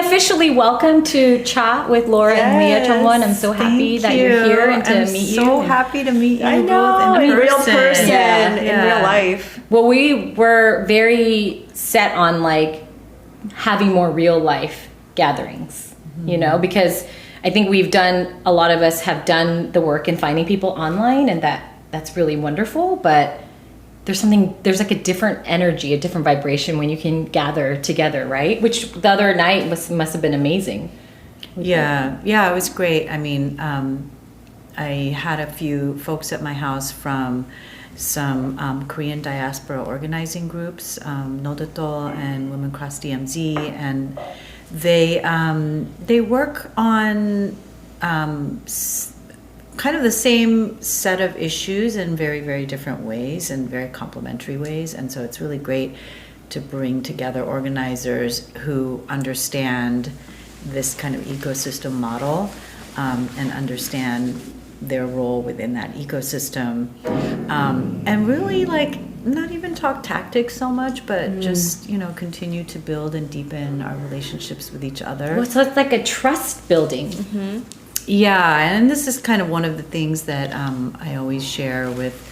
officially welcome to Chat with Laura and Leah Jungwon. I'm so happy that you're here and to meet you. I'm so happy to meet you. I know, both in real person, Yeah. in real life. Well, we were very set on like having more real life gatherings, you know, because I think a lot of us have done the work in finding people online, and that's really wonderful, but there's like a different energy, a different vibration when you can gather together, right? Which the other night must have been amazing. Yeah, it was great. I mean, I had a few folks at my house from some Korean diaspora organizing groups, Nodoto and Women Cross DMZ, and they work on kind of the same set of issues in very, very different ways and very complementary ways. And so it's really great to bring together organizers who understand this kind of ecosystem model and understand their role within that ecosystem, and really like not even talk tactics so much, but just, you know, continue to build and deepen our relationships with each other. Well, so it's like a trust building. Yeah, and this is kind of one of the things that I always share with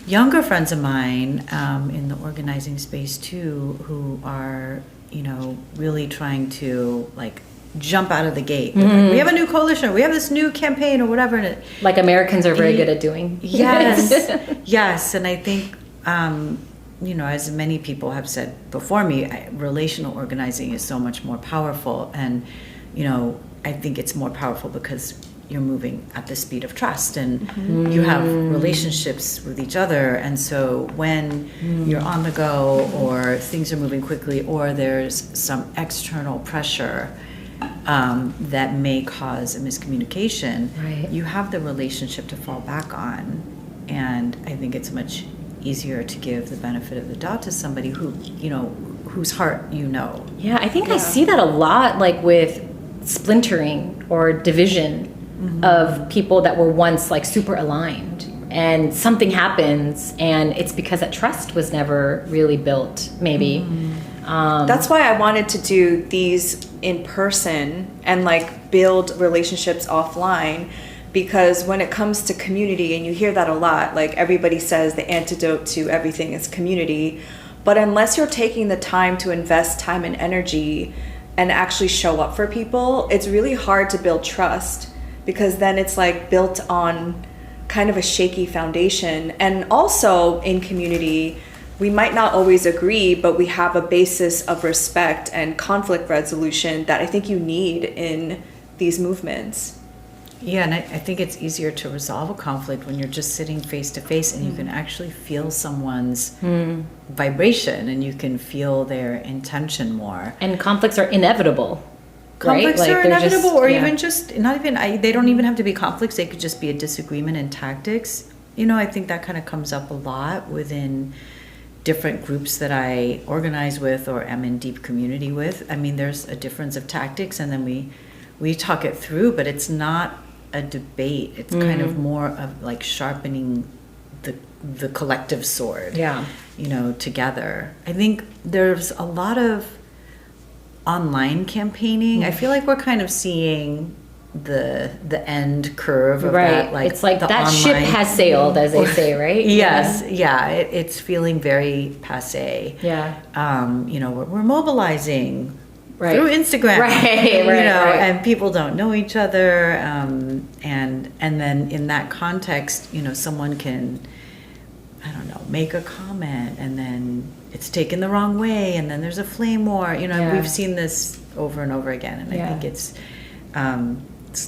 younger friends of mine in the organizing space too, who are, you know, really trying to like jump out of the gate. Like, we have a new coalition, we have this new campaign or whatever. And Like Americans are very good at doing. Yes, and I think, you know, as many people have said before me, relational organizing is so much more powerful. And, you know, I think it's more powerful because you're moving at the speed of trust and you have relationships with each other. And so when you're on the go or things are moving quickly or there's some external pressure that may cause a miscommunication, Right. you have the relationship to fall back on. And I think it's much easier to give the benefit of the doubt to somebody who, you know, whose heart you know. Yeah, I think I see that a lot, like with splintering or division of people that were once like super aligned, and something happens and it's because that trust was never really built, maybe. That's why I wanted to do these in person and like build relationships offline, because when it comes to community, and you hear that a lot, like everybody says the antidote to everything is community, but unless you're taking the time to invest time and energy and actually show up for people, it's really hard to build trust, because then it's like built on kind of a shaky foundation. And also in community, we might not always agree, but we have a basis of respect and conflict resolution that I think you need in these movements. Yeah, and I think it's easier to resolve a conflict when you're just sitting face to face and you can actually feel someone's vibration and you can feel their intention more. And conflicts are inevitable. Conflicts right? are Like, they're inevitable, just, or yeah. even just they don't even have to be conflicts. They could just be a disagreement in tactics. You know, I think that kind of comes up a lot within different groups that I organize with or am in deep community with. I mean, there's a difference of tactics, and then we talk it through, but it's not a debate. It's kind of more of like sharpening the collective sword. Yeah. You know, together. I think there's a lot of online campaigning. I feel like we're kind of seeing the end curve of Right. that. Like it's like the that online, ship has sailed, as they say, right? Yes, yeah. It's feeling very passé. Yeah. You know, we're mobilizing Right. through Instagram, Right, you know, right. and people don't know each other, and then in that context, you know, someone can, I don't know, make a comment, and then it's taken the wrong way, and then there's a flame war. You know, Yeah. we've seen this over and over again, and I Yeah. think it's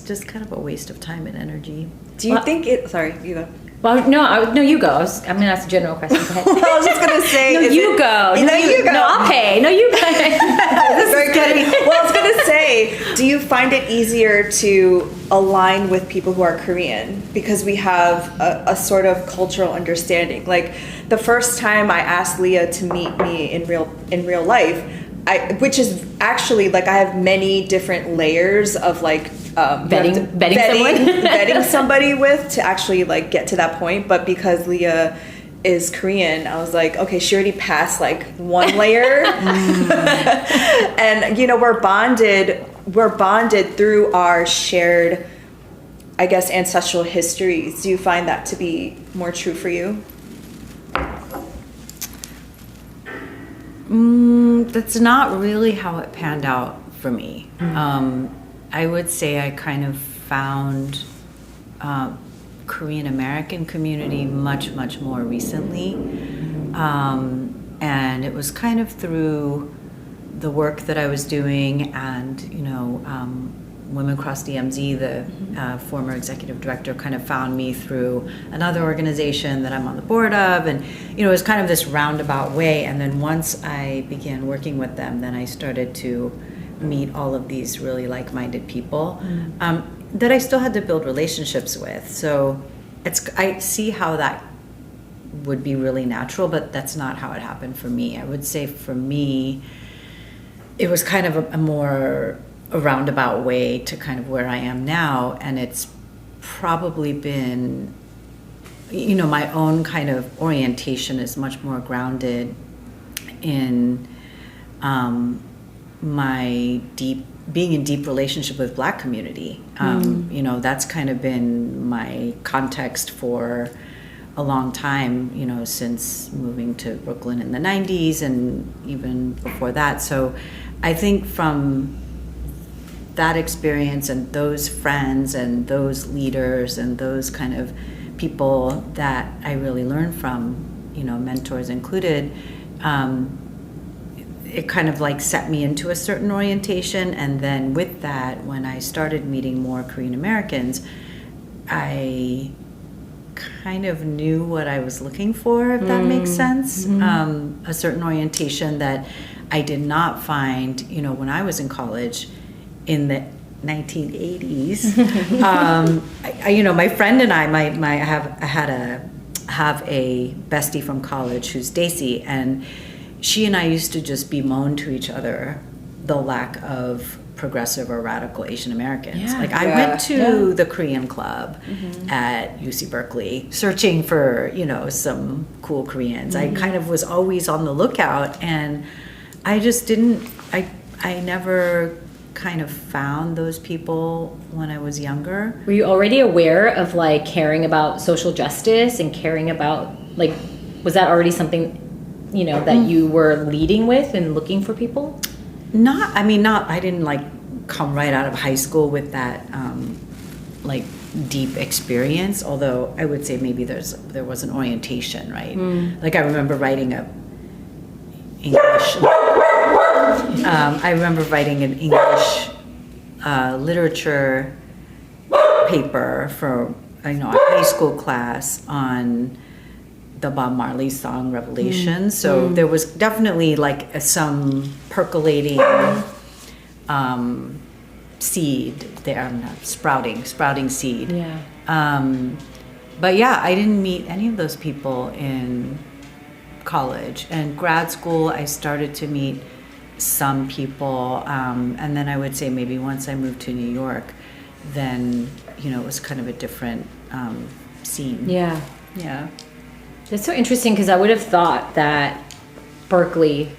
just kind of a waste of time and energy. Do you think it, sorry, you go. Well, no, you go. I'm going to ask a general question. Go ahead. I was just gonna say, No, you go. No, you go. No, I'll pay. No, you go. Very good. Well, I was gonna say, do you find it easier to align with people who are Korean because we have a sort of cultural understanding? Like the first time I asked Leah to meet me in real life, which is actually like I have many different layers of like Vetting someone? vetting somebody with to actually like get to that point. But because Leah is Korean. I was like, okay, she already passed like one layer. And, you know, we're bonded through our shared, I guess, ancestral histories. Do you find that to be more true for you? That's not really how it panned out for me. I would say I kind of found Korean American community much more recently, and it was kind of through the work that I was doing, and you know, Women Across DMZ, the former executive director, kind of found me through another organization that I'm on the board of, and you know, it was kind of this roundabout way. And then once I began working with them, then I started to meet all of these really like-minded people that I still had to build relationships with. So I see how that would be really natural, but that's not how it happened for me. I would say for me, it was kind of a more roundabout way to kind of where I am now, and it's probably been, you know, my own kind of orientation is much more grounded in my being in deep relationship with Black community. You know, that's kind of been my context for a long time, you know, since moving to Brooklyn in the 90s and even before that. So I think from that experience and those friends and those leaders and those kind of people that I really learned from, you know, mentors included, it kind of like set me into a certain orientation. And then with that, when I started meeting more Korean Americans, I kind of knew what I was looking for, if that makes sense. A certain orientation that I did not find, you know, when I was in college in the 1980s. You know, my friend and I have a bestie from college who's Daisy, and she and I used to just bemoan to each other the lack of progressive or radical Asian Americans. Like I went to the Korean Club at UC Berkeley searching for, you know, some cool Koreans. I kind of was always on the lookout, and I just I never kind of found those people when I was younger. Were you already aware of like caring about social justice and caring about, like, was that already something, you know, that you were leading with and looking for people? I didn't like come right out of high school with that like deep experience, although I would say maybe there was an orientation, right? Like I remember writing an English literature paper for, you know, a high school class on the Bob Marley song Revelation. So there was definitely like some percolating seed there, sprouting seed. But yeah, I didn't meet any of those people in college. And grad school, I started to meet some people, and then I would say maybe once I moved to New York, then, you know, it was kind of a different scene. Yeah. That's so interesting, because I would have thought that Berkeley,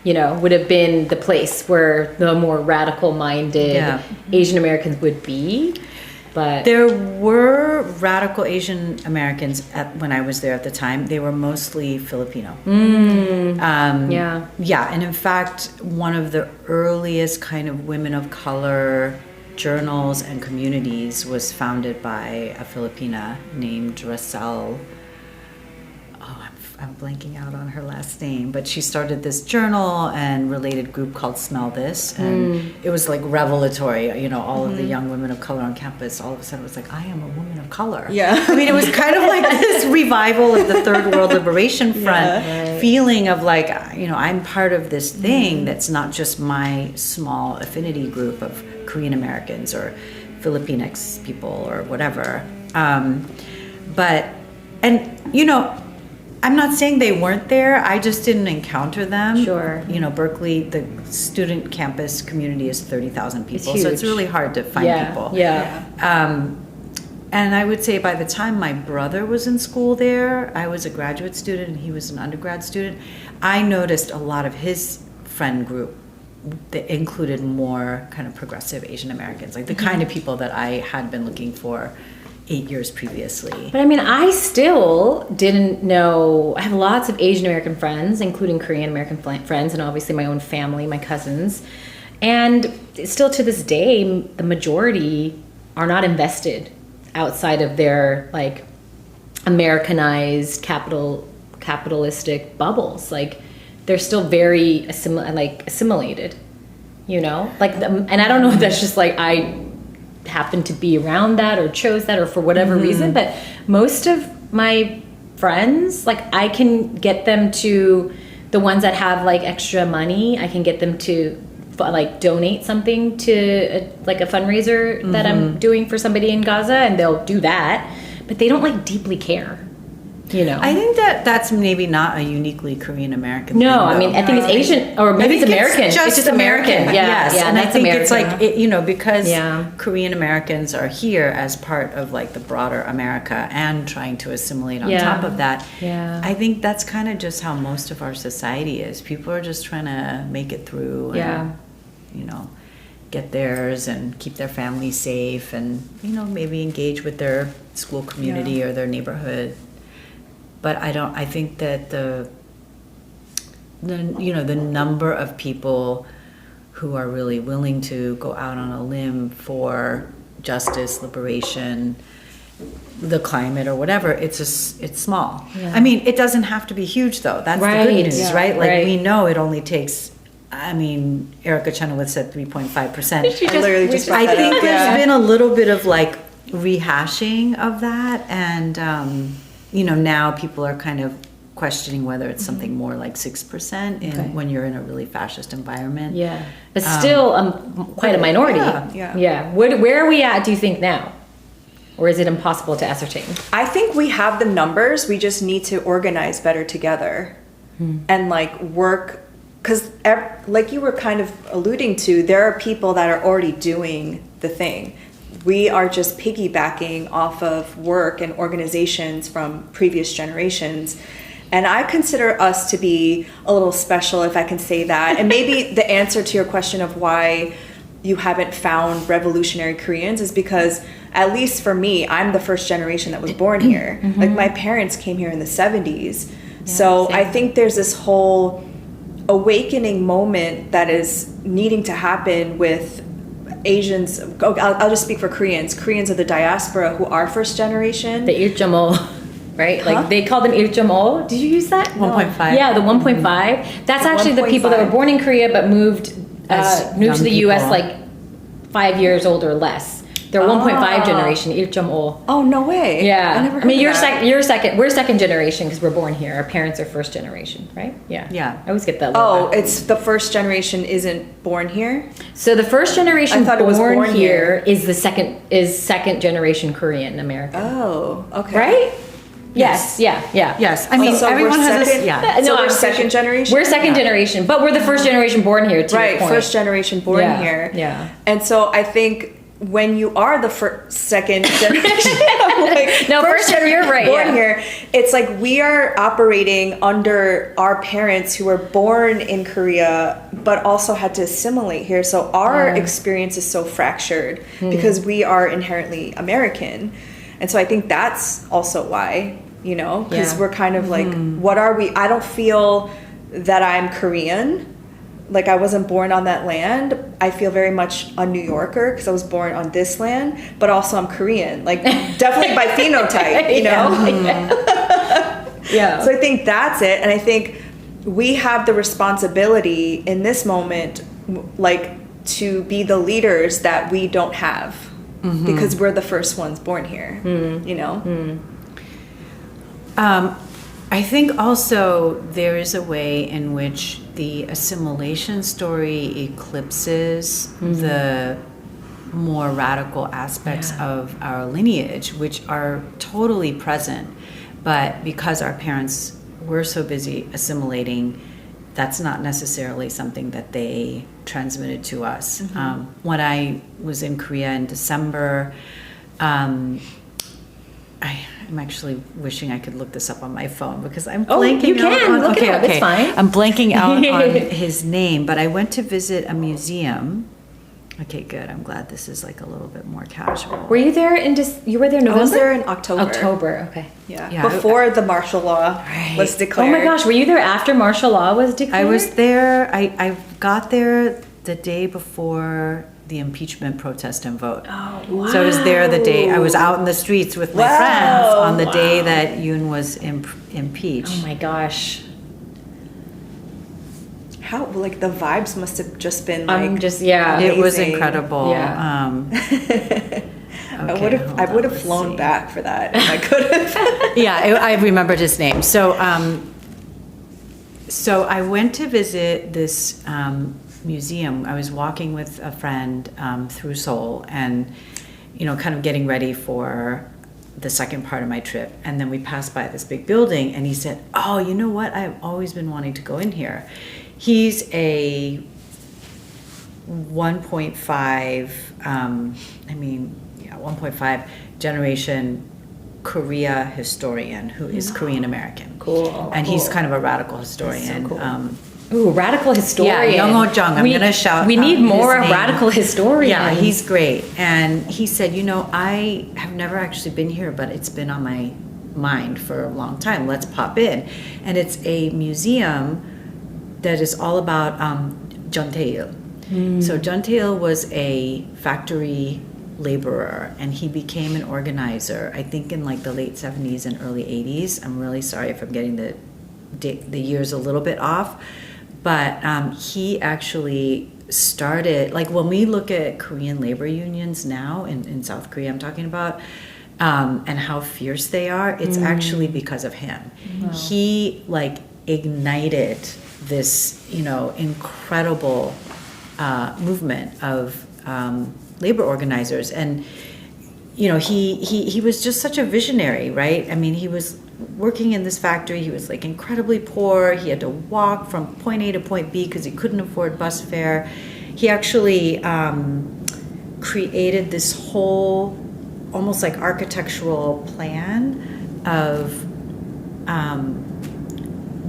you know, would have been the place where the more radical-minded Asian Americans would be. But there were radical Asian Americans when I was there at the time. They were mostly Filipino. And in fact, one of the earliest kind of women of color journals and communities was founded by a Filipina named Rosel. I'm blanking out on her last name, but she started this journal and related group called Smell This, and it was like revelatory. You know, all of the young women of color on campus, all of a sudden it was like, I am a woman of color. I mean, it was kind of like this revival of the Third World Liberation Front feeling of like, you know, I'm part of this thing that's not just my small affinity group of Korean Americans or Filipinx people or whatever. And you know, I'm not saying they weren't there. I just didn't encounter them. Sure. You know, Berkeley, the student campus community is 30,000 people, it's so it's really hard to find people. And I would say by the time my brother was in school there, I was a graduate student and he was an undergrad student, I noticed a lot of his friend group that included more kind of progressive Asian Americans, like the kind of people that I had been looking for 8 years previously. But I mean, I still didn't know. I have lots of Asian American friends, including Korean American friends, and obviously my own family, my cousins. And still to this day, the majority are not invested outside of their like Americanized capitalistic bubbles. Like they're still very assimilated, you know? Like, and I don't know if that's just like I happen to be around that or chose that or for whatever reason, but most of my friends, like I can get them to, the ones that have like extra money, I can get them to like donate something to a fundraiser that I'm doing for somebody in Gaza, and they'll do that, but they don't like deeply care, you know. I think that's maybe not a uniquely Korean American no thing, I mean I think it's Asian, or maybe it's American. It's just American. Yes. Yeah, and I think American. it's like you know, because Korean Americans are here as part of like the broader America and trying to assimilate on top of that. I think that's kind of just how most of our society is. People are just trying to make it through and, you know, get theirs and keep their family safe, and you know, maybe engage with their school community or their neighborhood. But I think that the you know, the number of people who are really willing to go out on a limb for justice, liberation, the climate, or whatever, it's small. I mean, it doesn't have to be huge though. That's the good news, right? Like we know it only takes, I mean, Erica Chenoweth said 3.5%. I think there's been a little bit of like rehashing of that, and you know, now people are kind of questioning whether it's something more like 6% when you're in a really fascist environment. But still quite a minority. Where are we at, do you think, now? Or is it impossible to ascertain? I think we have the numbers. We just need to organize better together and like work, because like you were kind of alluding to, there are people that are already doing the thing. We are just piggybacking off of work and organizations from previous generations. And I consider us to be a little special, if I can say that. And maybe the answer to your question of why you haven't found revolutionary Koreans is because, at least for me, I'm the first generation that was born here. Like my parents came here in the 70s. So I think there's this whole awakening moment that is needing to happen with Asians. I'll just speak for Koreans of the diaspora who are first generation. The 일점오, right? Like they call them 일점오. Did you use that? 1.5. Yeah, the 1.5. That's actually the people that were born in Korea but moved to the U.S. like 5 years old or less. They're 1.5 generation, 1.5. Oh, no way. Yeah. I never heard you're that. second. We're second generation because we're born here. Our parents are first generation, right? Yeah. I always get that. It's the first generation isn't born here? So the first generation born here is is second generation Korean American. Oh, okay. Right? Yes. Yeah. Yes. I mean, so everyone has second, this. So we're second generation? We're second generation, but we're the first generation born here, to your right, point. first generation born here. Yeah. And so I think when you are the second generation, you're right. Born here, it's like we are operating under our parents who were born in Korea, but also had to assimilate here. So our experience is so fractured because we are inherently American. And so I think that's also why, you know, because we're kind of like, what are we? I don't feel that I'm Korean. Like I wasn't born on that land. I feel very much a New Yorker because I was born on this land, but also I'm Korean, like definitely by phenotype, you know? So I think that's it. And I think we have the responsibility in this moment, like to be the leaders that we don't have because we're the first ones born here, you know? I think also there is a way in which the assimilation story eclipses the more radical aspects of our lineage, which are totally present. But because our parents were so busy assimilating, that's not necessarily something that they transmitted to us. When I was in Korea in December, I'm actually wishing I could look this up on my phone because I'm Oh, blanking you can. out on, Look it up. It's fine. I'm blanking out on his name, but I went to visit a museum. Okay, good. I'm glad this is like a little bit more casual. Were you there you were there in November? I was there in October. October, okay. Yeah. Before the martial law was declared. Oh my gosh, were you there after martial law was declared? I was there. I got there the day before the impeachment protest and vote. Oh, wow. So I was there the day, I was out in the streets with my friends on the day that Yoon was impeached. Oh my gosh. How, like, the vibes must have just been, like, It was amazing. incredible. Yeah. I would have flown back for that if I could have. Yeah, I remembered his name. So I went to visit this museum. I was walking with a friend through Seoul and, kind of getting ready for the second part of my trip. And then we passed by this big building and he said, "Oh, you know what? I've always been wanting to go in here." He's a 1.5 generation Korea historian who is Korean American. Cool. And he's kind of a radical historian. So cool. Ooh, radical historian. Yeah, Young Jung. I'm going to shout. We need more his name. radical historians. Yeah, he's great. And he said, I have never actually been here, but it's been on my mind for a long time. Let's pop in. And it's a museum that is all about Jun Tae-il. So Jun Tae-il was a factory laborer, and he became an organizer, I think in like the late 70s and early 80s. I'm really sorry if I'm getting the years a little bit off, but he actually started, like when we look at Korean labor unions now in South Korea, I'm talking about, and how fierce they are, it's actually because of him. Wow. He like ignited this, incredible movement of labor organizers, and he was just such a visionary, right? I mean, he was working in this factory. He was like incredibly poor. He had to walk from point A to point B because he couldn't afford bus fare. He actually created this whole almost like architectural plan of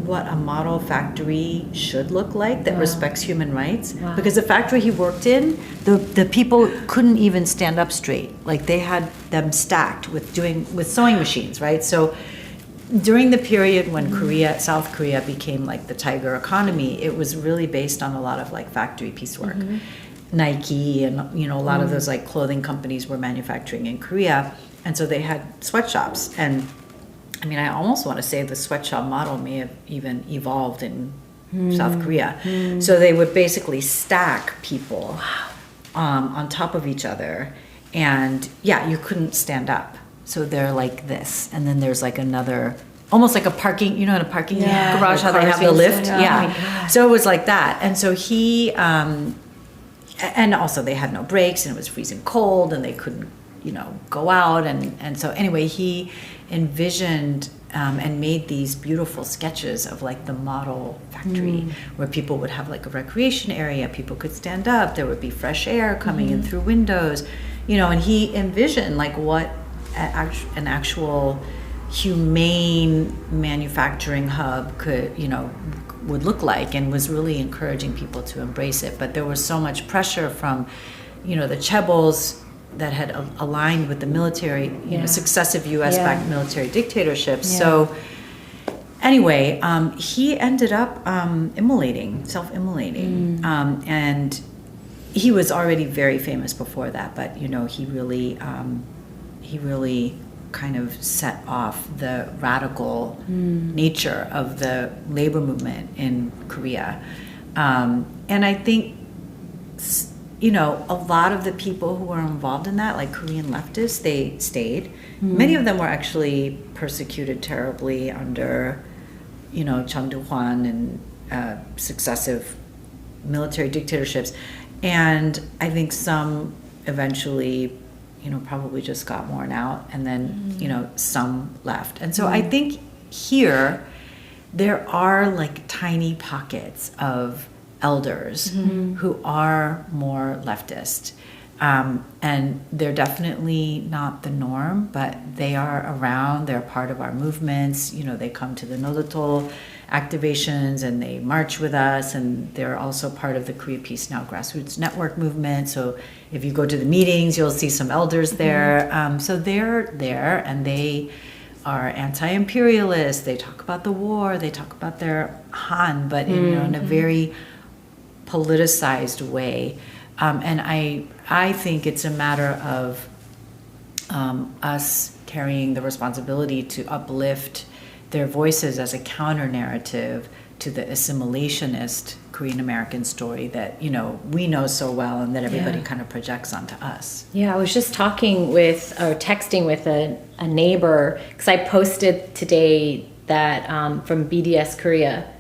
what a model factory should look like that respects human rights. Wow. Because the factory he worked in, the people couldn't even stand up straight. Like they had them stacked with sewing machines, right? So during the period when South Korea became like the tiger economy, it was really based on a lot of like factory piecework. Nike and a lot of those like clothing companies were manufacturing in Korea, and so they had sweatshops. And I mean, I almost want to say the sweatshop model may have even evolved in South Korea. So they would basically stack people on top of each other, and you couldn't stand up. So they're like this, and then there's like another, almost like a parking, in a parking garage, how they have the lift. So it was like that. And so he, and also they had no brakes, and it was freezing cold, and they couldn't, go out. And so anyway, he envisioned and made these beautiful sketches of like the model factory where people would have like a recreation area, people could stand up, there would be fresh air coming in through windows, and he envisioned like what an actual humane manufacturing hub could, would look like, and was really encouraging people to embrace it. But there was so much pressure from, the chaebols that had aligned with the military, successive U.S.-backed military dictatorships. So anyway, he ended up self-immolating. And he was already very famous before that, but, he really kind of set off the radical nature of the labor movement in Korea. And I think, a lot of the people who were involved in that, like Korean leftists, they stayed. Many of them were actually persecuted terribly under, Chang Do-hwan and successive military dictatorships. And I think some eventually, probably just got worn out, and then, some left. And so I think here there are like tiny pockets of elders who are more leftist. And they're definitely not the norm, but they are around. They're part of our movements. You know, they come to the Nolotol activations and they march with us, and they're also part of the Korea Peace Now grassroots network movement. So if you go to the meetings, you'll see some elders there. So they're there, and they are anti-imperialist. They talk about the war. They talk about their Han, but in a very politicized way. And I think it's a matter of us carrying the responsibility to uplift their voices as a counter narrative to the assimilationist Korean American story that, you know, we know so well and that everybody kind of projects onto us. Yeah, I was just texting with a neighbor, because I posted today that from BDS Korea,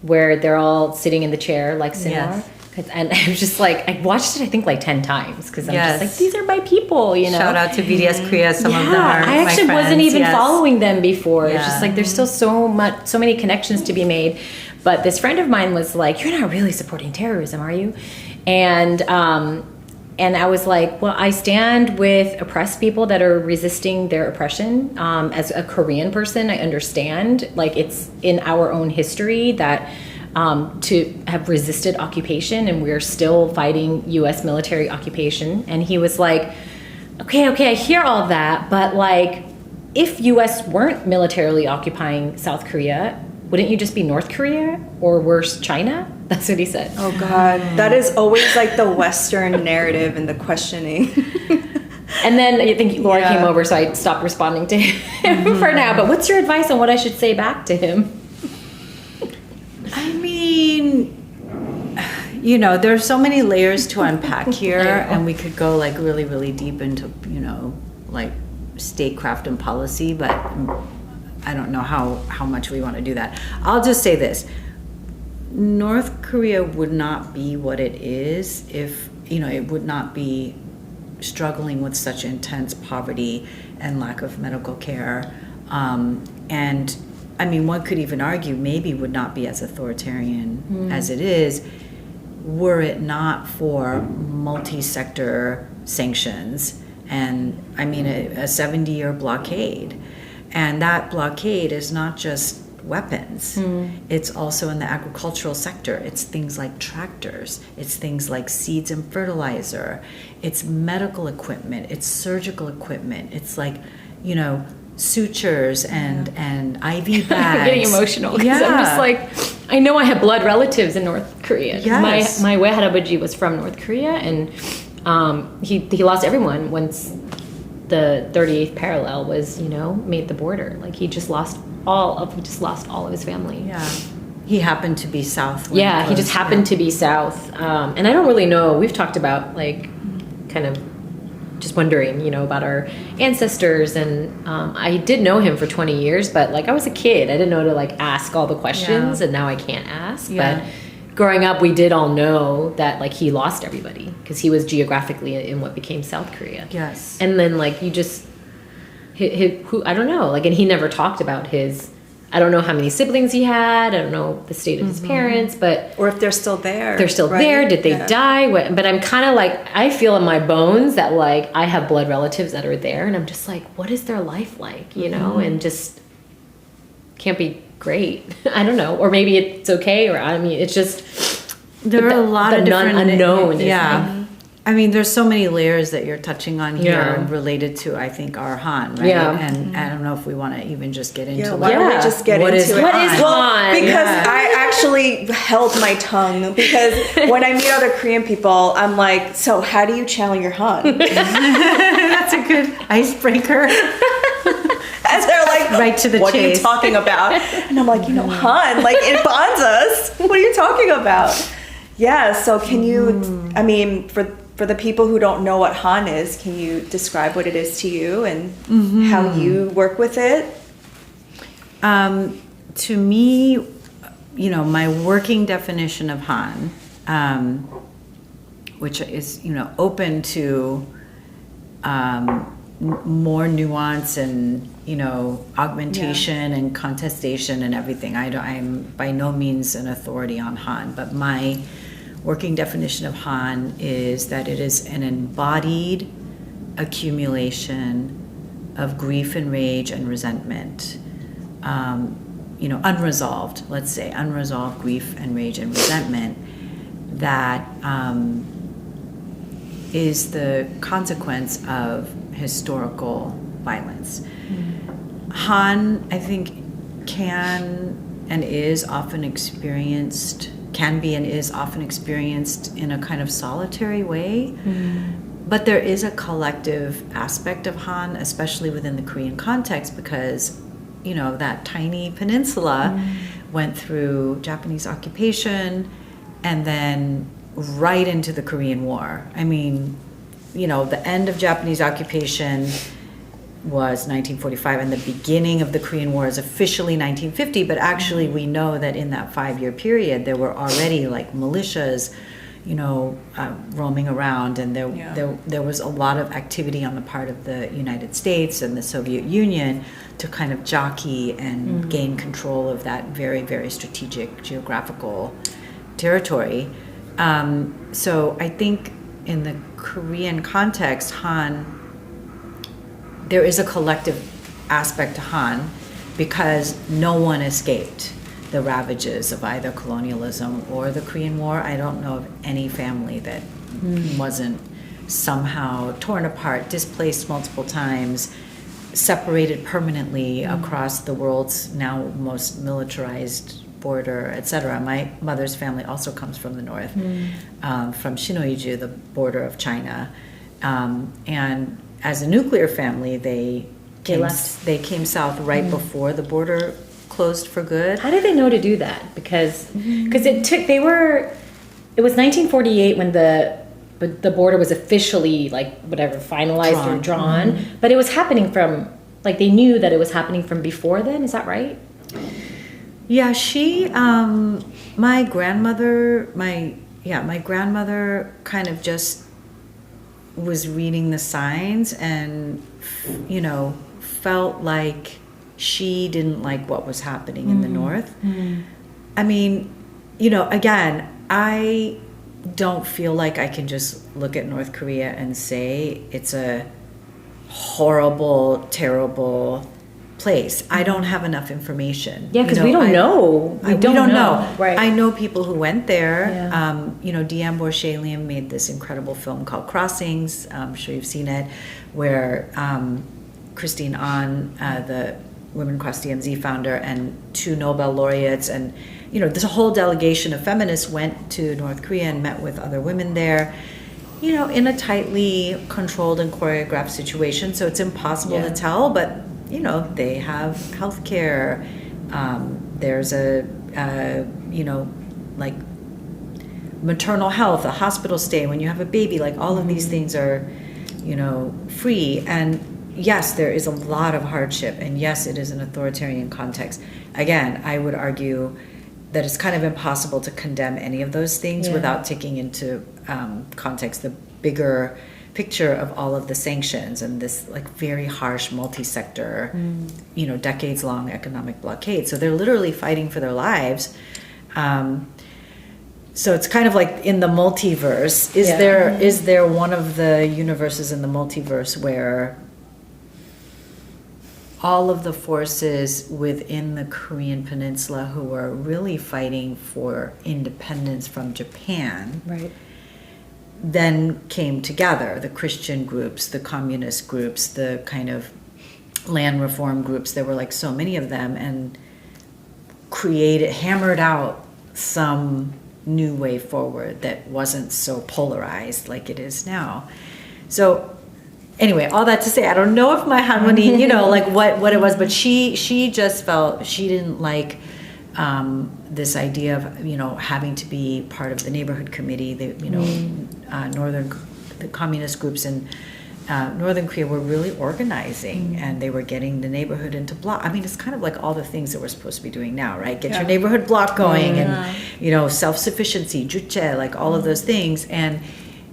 where they're all sitting in the chair like Sinwar. Yes. And I was just like, I watched it, I think, like 10 times, because I'm just like, these are my people, you know. Shout out to BDS Korea. Some of them are I actually my wasn't friends. even following them before. Yeah. It's just like, there's still so many connections to be made. But this friend of mine was like, you're not really supporting terrorism, are you? And I was like, well, I stand with oppressed people that are resisting their oppression. As a Korean person, I understand, like, it's in our own history that to have resisted occupation, and we're still fighting U.S. military occupation. And he was like, okay, I hear all that, but like, if U.S. weren't militarily occupying South Korea, wouldn't you just be North Korea, or worse, China? That's what he said. Oh God, that is always like the Western narrative and the questioning. And then I think Laura came over, so I stopped responding to him for now. But what's your advice on what I should say back to him? I mean, you know, there's so many layers to unpack here, and we could go like really, really deep into, you know, like statecraft and policy, but I don't know how much we want to do that. I'll just say this. North Korea would not be what it is if, you know, it would not be struggling with such intense poverty and lack of medical care. And I mean, one could even argue maybe would not be as authoritarian as it is were it not for multi-sector sanctions and, I mean, a 70-year blockade. And that blockade is not just weapons. It's also in the agricultural sector. It's things like tractors. It's things like seeds and fertilizer. It's medical equipment. It's surgical equipment. It's like, you know, sutures and IV bags. I'm getting emotional because I'm just like, I know I have blood relatives in North Korea. Yes. My Weharabaji was from North Korea, and he lost everyone once the 38th parallel was, you know, made the border. Like, he just lost all of his family. Yeah. He happened to be South. Yeah, he just happened to be South. And I don't really know. We've talked about, like, kind of just wondering, you know, about our ancestors. And I did know him for 20 years, but, like, I was a kid. I didn't know to, like, ask all the questions, and now I can't ask. Yeah. But growing up, we did all know that, like, he lost everybody because he was geographically in what became South Korea. Yes. And then, like, you just... who I don't know, like, and he never talked about his, I don't know how many siblings he had, I don't know the state of his parents, but Or if they're still there. they're still there, did they die? But I'm kind of like, I feel in my bones that, like, I have blood relatives that are there, and I'm just like, what is their life like, you know? And just can't be great. I don't know, or maybe it's okay, or I mean, it's just there are a lot of different unknown. Yeah. I mean, there's so many layers that you're touching on here Yeah. related to, I think, our Han, right? Yeah. And I don't know if we want to even just get into Why don't we just get What into is it? What is Han? Because I actually held my tongue, because when I meet other Korean people, I'm like, so how do you channel your Han? That's a good icebreaker. And they're like, Right to the what chase. are you talking about? And I'm like, you know, Han, like, it bonds us. What are you talking about? Yeah, so can you, I mean, for the people who don't know what Han is, can you describe what it is to you and how you work with it? To me, you know, my working definition of Han, which is, you know, open to more nuance and, you know, augmentation and contestation and everything. I'm by no means an authority on Han, but my working definition of Han is that it is an embodied accumulation of grief and rage and resentment. Unresolved, let's say, unresolved grief and rage and resentment that is the consequence of historical violence. Han, I think, can be and is often experienced in a kind of solitary way. But there is a collective aspect of Han, especially within the Korean context, because, that tiny peninsula went through Japanese occupation and then right into the Korean War. I mean, the end of Japanese occupation was 1945, and the beginning of the Korean War is officially 1950, but actually we know that in that 5-year period there were already like militias roaming around, and there was a lot of activity on the part of the United States and the Soviet Union to kind of jockey and gain control of that very, very strategic geographical territory. So I think in the Korean context, Han, there is a collective aspect to Han because no one escaped the ravages of either colonialism or the Korean War. I don't know of any family that wasn't somehow torn apart, displaced multiple times, separated permanently across the world's now most militarized border, etc. My mother's family also comes from the north, from Shinoiju, the border of China. And as a nuclear family, they came south right before the border closed for good. How did they know to do that? Because it was 1948 when the border was officially finalized or drawn, but it was happening from they knew that it was happening from before then. Is that right? Yeah, my grandmother kind of just was reading the signs and felt like she didn't like what was happening in the north. I mean, again, I don't feel like I can just look at North Korea and say it's a horrible, terrible place. I don't have enough information. Yeah, because we don't know. We don't know. Right. I know people who went there. Yeah. Deanne Borshalian made this incredible film called Crossings. I'm sure you've seen it, where Christine Ahn, the Women Across DMZ founder, and 2 Nobel laureates, and this whole delegation of feminists went to North Korea and met with other women there, in a tightly controlled and choreographed situation. So it's impossible to tell, but they have healthcare. There's maternal health, a hospital stay when you have a baby. All of these things are, free. And yes, there is a lot of hardship, and yes, it is an authoritarian context. Again, I would argue that it's kind of impossible to condemn any of those things without taking into context the bigger picture of all of the sanctions and this very harsh multi-sector, decades-long economic blockade. So they're literally fighting for their lives. So it's kind of like in the multiverse. Is there one of the universes in the multiverse where all of the forces within the Korean Peninsula who are really fighting for independence from Japan, right, then came together? The Christian groups, the communist groups, the kind of land reform groups, there were so many of them, and hammered out some new way forward that wasn't so polarized like it is now. So anyway, all that to say, I don't know if my harmony, what it was, but she just felt she didn't like this idea of having to be part of the neighborhood committee. The communist groups in Northern Korea were really organizing, and they were getting the neighborhood into block. I mean, it's kind of like all the things that we're supposed to be doing now, right? Get your neighborhood block going, and self-sufficiency, juche, all of those things. And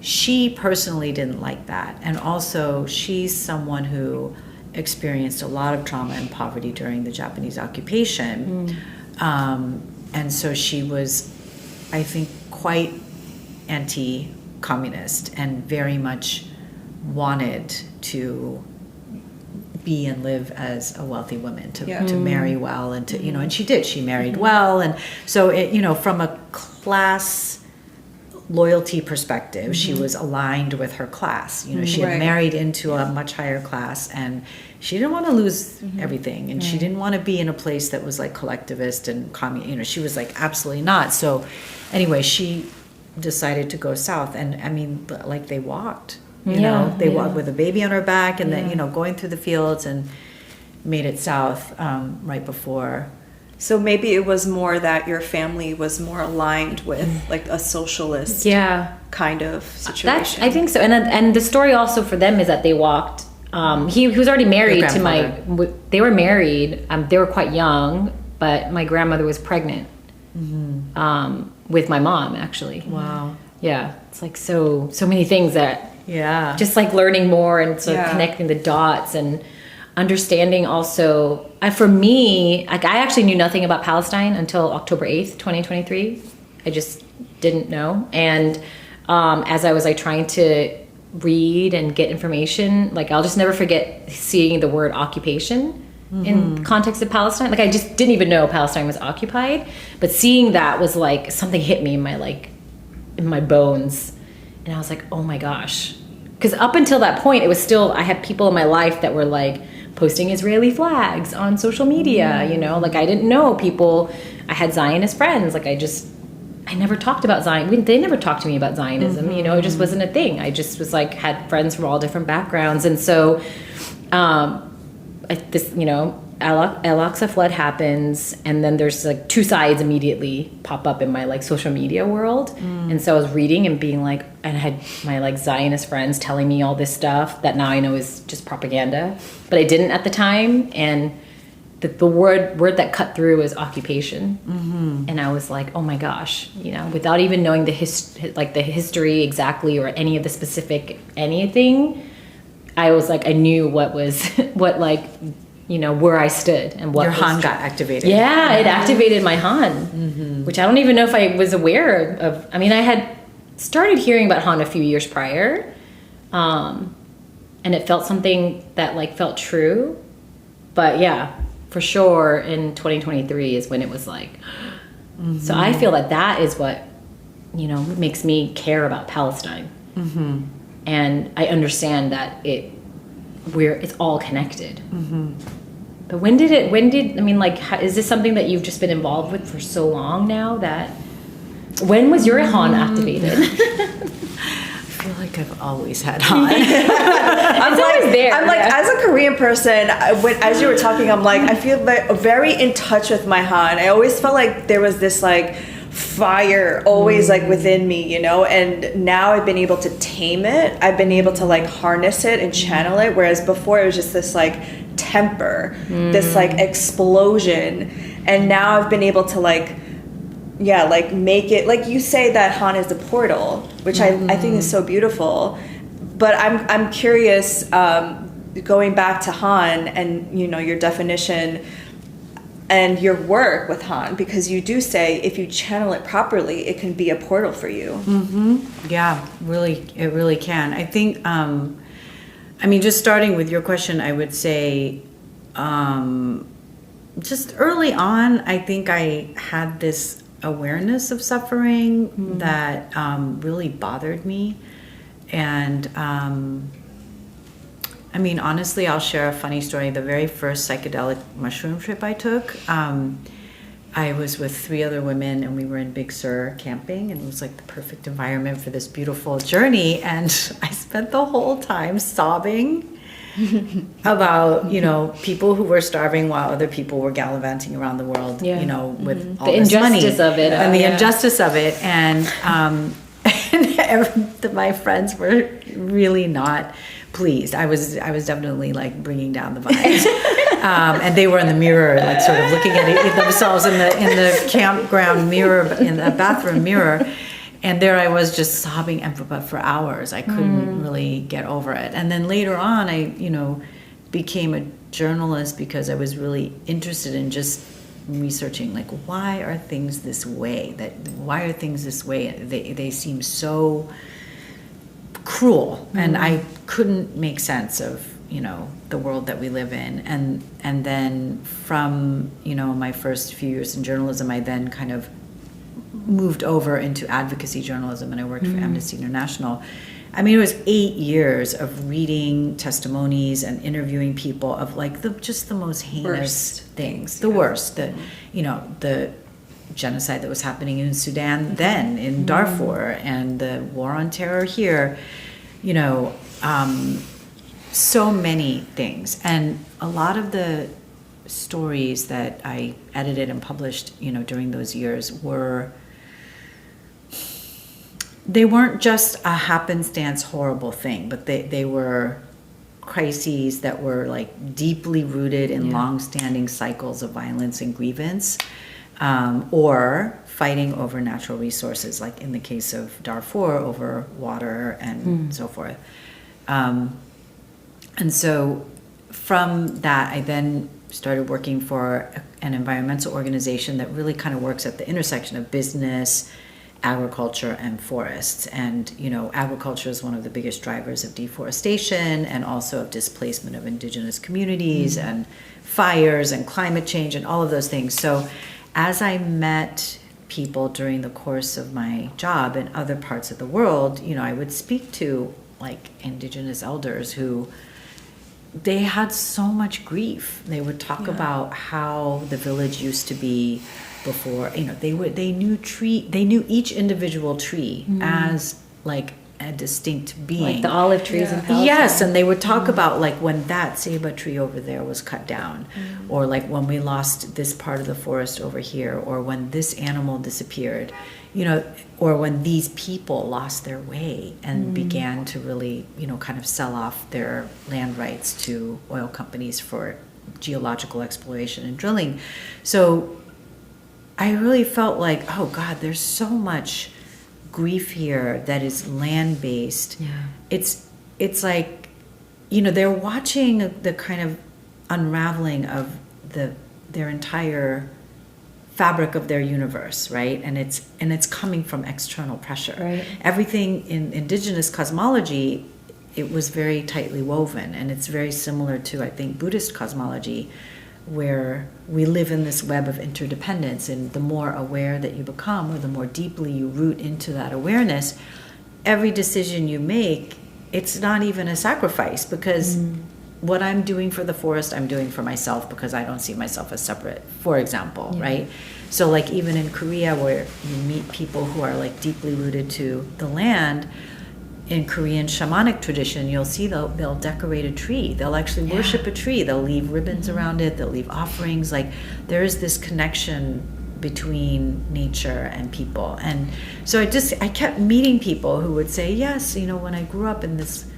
she personally didn't like that. And also, she's someone who experienced a lot of trauma and poverty during the Japanese occupation. And so she was, I think, quite anti-communist and very much wanted to be and live as a wealthy woman, to marry well, and to, you know, and she did. She married well, and so it, you know, from a class loyalty perspective, she was aligned with her class. You know, she had married into a much higher class, and she didn't want to lose everything, and she didn't want to be in a place that was like collectivist and you know, she was like, absolutely not. So anyway, she decided to go south, and I mean, like, they walked. You know, they walked with a baby on her back, and then, you know, going through the fields, and made it south right before. So maybe it was more that your family was more aligned with like a socialist kind of situation. I think so. And the story also for them is that they walked. He was already married to they were married. They were quite young, but my grandmother was pregnant with my mom, actually. Wow. Yeah. It's like so many things that. Yeah. Just like learning more and sort of connecting the dots and understanding also. For me, like, I actually knew nothing about Palestine until October 8th, 2023. I just didn't know. And as I was like trying to read and get information, like, I'll just never forget seeing the word occupation in the context of Palestine. Like, I just didn't even know Palestine was occupied, but seeing that was like something hit me in my bones. And I was like, oh my gosh. Because up until that point, it was still, I had people in my life that were like posting Israeli flags on social media, you know, like, I didn't know people. I had Zionist friends. Like, I never talked about Zion. They never talked to me about Zionism, you know, it just wasn't a thing. I just was like, had friends from all different backgrounds. And so, this, you know, Al-Aqsa flood happens, and then there's like two sides immediately pop up in my like social media world. And so I was reading and being like, and I had my like Zionist friends telling me all this stuff that now I know is just propaganda, but I didn't at the time. And the word that cut through was occupation. And I was like, oh my gosh, you know, without even knowing the history exactly or any of the specific anything, I was like, I knew what like, you know, where I stood and what your Han got activated. Yeah, it activated my Han, which I don't even know if I was aware of. I mean, I had started hearing about Han a few years prior, and it felt something that like felt true. But yeah, for sure, in 2023 is when it was like. So I feel that is what, you know, makes me care about Palestine, and I understand that it's all connected. But when did I mean, like, is this something that you've just been involved with for so long now? When was your Han activated? I feel like I've always had Han. I'm always there. I'm like, as a Korean person, as you were talking, I'm like, I feel very in touch with my Han. I always felt like there was this like fire always like within me, you know, and now I've been able to tame it. I've been able to like harness it and channel it, whereas before it was just this like temper, this like explosion. And now I've been able to like make it, like you say, that Han is the portal, which I think is so beautiful. But I'm curious, going back to Han and, you know, your definition and your work with Han, because you do say if you channel it properly, it can be a portal for you. Yeah, really, it really can. I think, I mean, just starting with your question, I would say, just early on, I think I had this awareness of suffering that really bothered me. And I mean, honestly, I'll share a funny story. The very first psychedelic mushroom trip I took, I was with 3 other women, and we were in Big Sur camping, and it was like the perfect environment for this beautiful journey. And I spent the whole time sobbing about, you know, people who were starving while other people were gallivanting around the world, you know, with all this money. The injustice of it. And the injustice of it. And, and my friends were really not pleased. I was definitely like bringing down the vibes. And they were in the mirror, like sort of looking at themselves in the campground mirror, in the bathroom mirror. And there I was just sobbing for hours. I couldn't really get over it. And then later on, I, you know, became a journalist because I was really interested in just researching, like, why are things this way? Why are things this way? They seem so cruel, and I couldn't make sense of, you know, the world that we live in. And then from, you know, my first few years in journalism, I then kind of moved over into advocacy journalism, and I worked for Amnesty International. I mean, it was 8 years of reading testimonies and interviewing people of like just the most heinous things, the worst, you know, the genocide that was happening in Sudan then, in Darfur, and the war on terror here, you know, so many things. And a lot of the stories that I edited and published, you know, during those years they weren't just a happenstance horrible thing, but they were crises that were like deeply rooted in long-standing cycles of violence and grievance, or fighting over natural resources, like in the case of Darfur, over water and so forth. And so from that, I then started working for an environmental organization that really kind of works at the intersection of business, agriculture, and forests. And, you know, agriculture is one of the biggest drivers of deforestation and also of displacement of indigenous communities and fires and climate change and all of those things. So as I met people during the course of my job in other parts of the world, you know, I would speak to like indigenous elders who they had so much grief. They would talk about how the village used to be before, you know, they knew each individual tree as like a distinct being, like the olive trees in Palestine. Yes, and they would talk about like when that ceiba tree over there was cut down, or like when we lost this part of the forest over here, or when this animal disappeared, you know, or when these people lost their way and began to really, you know, kind of sell off their land rights to oil companies for geological exploration and drilling. So I really felt like, oh God, there's so much grief here that is land-based. It's like, you know, they're watching the kind of unraveling of their entire fabric of their universe, right? And it's coming from external pressure. Right. Everything in indigenous cosmology, it was very tightly woven, and it's very similar to, I think, Buddhist cosmology, where we live in this web of interdependence, and the more aware that you become, or the more deeply you root into that awareness, every decision you make, it's not even a sacrifice, because what I'm doing for the forest, I'm doing for myself, because I don't see myself as separate, for example, right? So like even in Korea, where you meet people who are like deeply rooted to the land, in Korean shamanic tradition, you'll see they'll decorate a tree. They'll actually worship a tree. They'll leave ribbons around it. They'll leave offerings. Like there is this connection between nature and people. And so I kept meeting people who would say, yes, you know, when I grew up in this,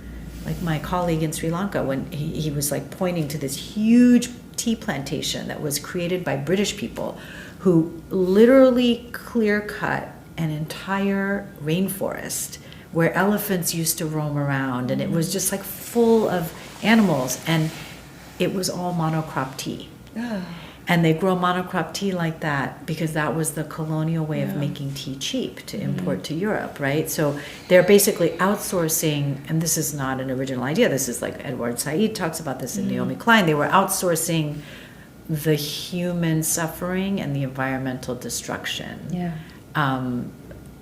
like my colleague in Sri Lanka, when he was like pointing to this huge tea plantation that was created by British people who literally clear cut an entire rainforest where elephants used to roam around, and it was just like full of animals, and it was all monocrop tea. And they grow monocrop tea like that because that was the colonial way of making tea cheap to import to Europe, right? So they're basically outsourcing, and this is not an original idea, this is like Edward Said talks about this in Naomi Klein, they were outsourcing the human suffering and the environmental destruction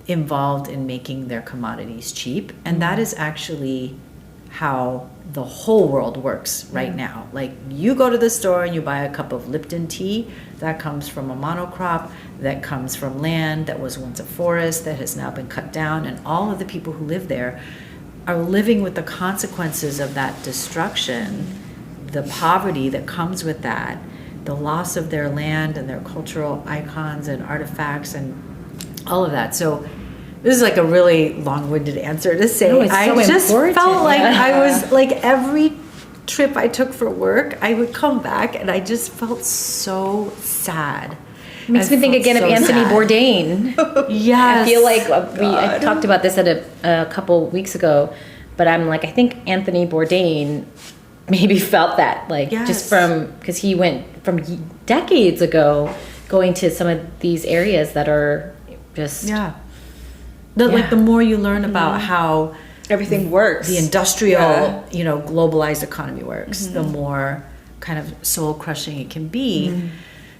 involved in making their commodities cheap. And that is actually how the whole world works right now. Like you go to the store and you buy a cup of Lipton tea, that comes from a monocrop, that comes from land that was once a forest that has now been cut down, and all of the people who live there are living with the consequences of that destruction, the poverty that comes with that, the loss of their land and their cultural icons and artifacts and all of that. So this is like a really long-winded answer to say. No, it's so I just important. felt like I was like, every trip I took for work, I would come back and I just felt so sad. Makes me think again of Anthony Bourdain. Yes. I feel like I talked about this at a couple weeks ago, but I'm like, I think Anthony Bourdain maybe felt that, like just from, because he went from decades ago going to some of these areas that are just like the more you learn about how everything works, the industrial globalized economy works, the more kind of soul crushing it can be.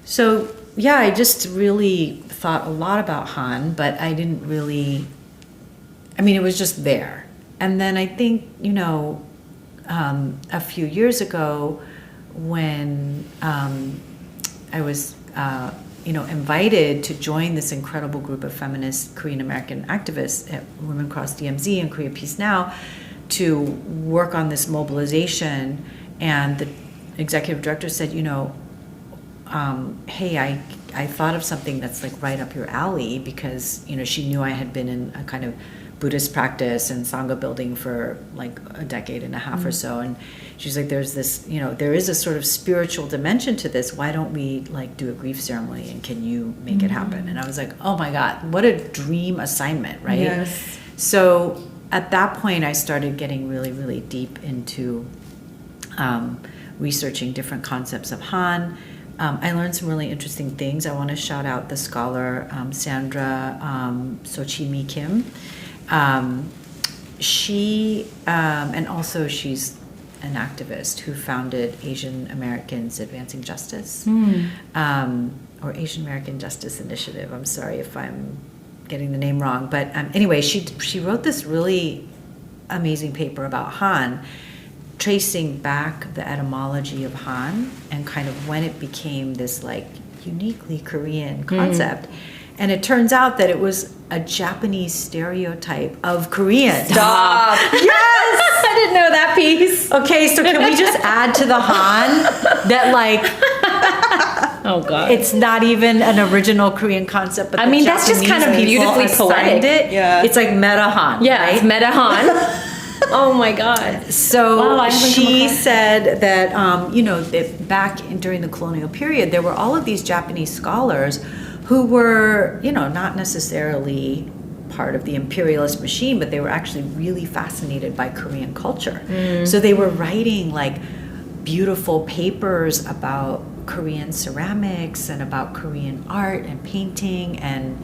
So I just really thought a lot about Han, but I didn't really, it was just there. And then I think a few years ago when I was invited to join this incredible group of feminist Korean American activists at Women Across DMZ and Korea Peace Now to work on this mobilization, and the executive director said, hey, I thought of something that's like right up your alley, because she knew I had been in a kind of Buddhist practice and Sangha building for like a decade and a half or so, and she's like, there's this, there is a sort of spiritual dimension to this. Why don't we like do a grief ceremony, and can you make it happen? And I was like, oh my God, what a dream assignment, right? Yes. So at that point, I started getting really, really deep into researching different concepts of Han. I learned some really interesting things. I want to shout out the scholar Sandra Sochimi Kim. She and also she's an activist who founded Asian Americans Advancing Justice, or Asian American Justice Initiative. I'm sorry if I'm getting the name wrong, but anyway, she wrote this really amazing paper about Han, tracing back the etymology of Han and kind of when it became this like uniquely Korean concept. And it turns out that it was a Japanese stereotype of Korean. Stop. Yes! I didn't know that piece. Okay, so can we just add to the Han that like Oh God. it's not even an original Korean concept, but the that's just kind of Japanese people beautifully assigned poetic. it. Yeah. It's like meta Han. Yeah, right? it's Meta Han. Oh my God. So Wow, I haven't come she across said that, that during the colonial period, there were all of these Japanese scholars who were, not necessarily part of the imperialist machine, but they were actually really fascinated by Korean culture. So they were writing like beautiful papers about Korean ceramics and about Korean art and painting and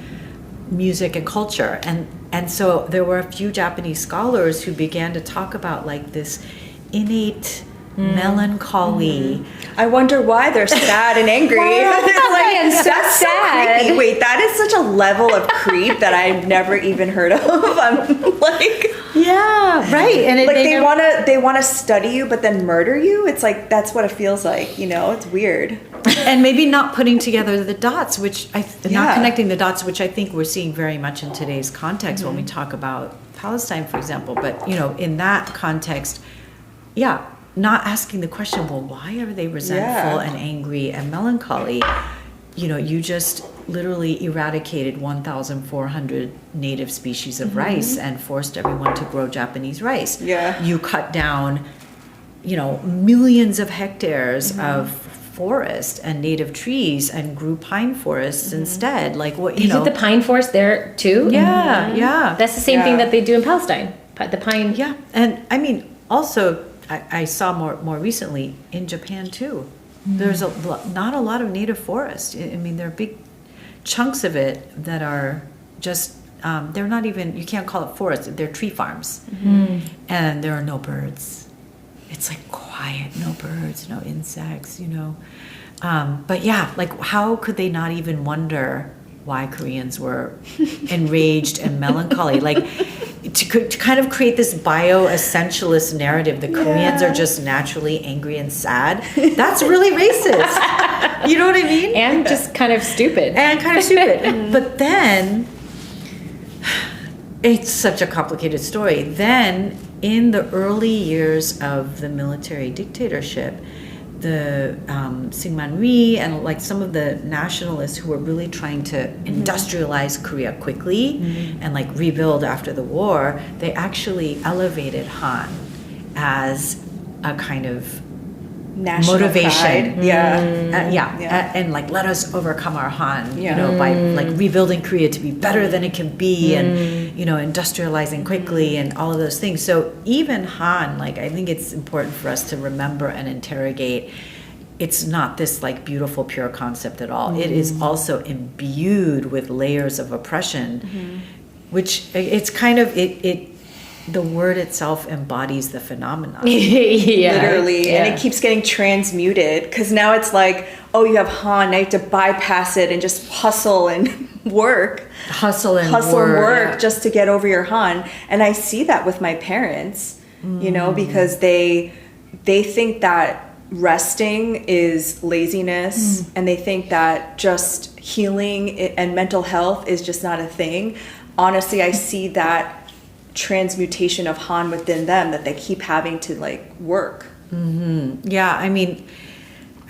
music and culture. And so there were a few Japanese scholars who began to talk about like this innate melancholy. I wonder why they're sad and angry. And so that's so sad. creepy. Wait, that is such a level of creep that I've never even heard of. I'm like, Yeah, right. And like they want to study you but then murder you. It's like that's what it feels like. It's weird. and maybe not putting together the dots, not connecting the dots, which I think we're seeing very much in today's context when we talk about Palestine, for example. But in that context, not asking the question, well, why are they resentful and angry and melancholy? You just literally eradicated 1,400 native species of rice and forced everyone to grow Japanese rice. Yeah. You cut down, millions of hectares of forest and native trees and grew pine forests instead. Like what, You did the pine forest there too? Yeah. That's the same thing that they do in Palestine. The pine. Yeah. And also, I saw more recently in Japan too. There's not a lot of native forest. There are big chunks of it that are just, they're not even, you can't call it forest, they're tree farms. And there are no birds. It's like quiet, no birds, no insects, But like how could they not even wonder why Koreans were enraged and melancholy? Like, to kind of create this bio-essentialist narrative, the Koreans are just naturally angry and sad. That's really racist. You know what I mean? And just kind of stupid. But then, it's such a complicated story. Then, in the early years of the military dictatorship, the Syngman Rhee and like some of the nationalists who were really trying to industrialize Korea quickly and like rebuild after the war, they actually elevated Han as a kind of National motivation. pride. Yeah. And like let us overcome our Han, by like rebuilding Korea to be better than it can be and industrializing quickly and all of those things. So even Han, like I think it's important for us to remember and interrogate, it's not this like beautiful pure concept at all. It is also imbued with layers of oppression, which it's kind of it the word itself embodies the phenomenon. Literally. And it keeps getting transmuted because now it's like, oh, you have Han, now you have to bypass it and just hustle and work. Hustle and work just to get over your Han. And I see that with my parents, you know, because they think that resting is laziness and they think that just healing and mental health is just not a thing. Honestly, I see that transmutation of Han within them, that they keep having to like work. Yeah, I mean,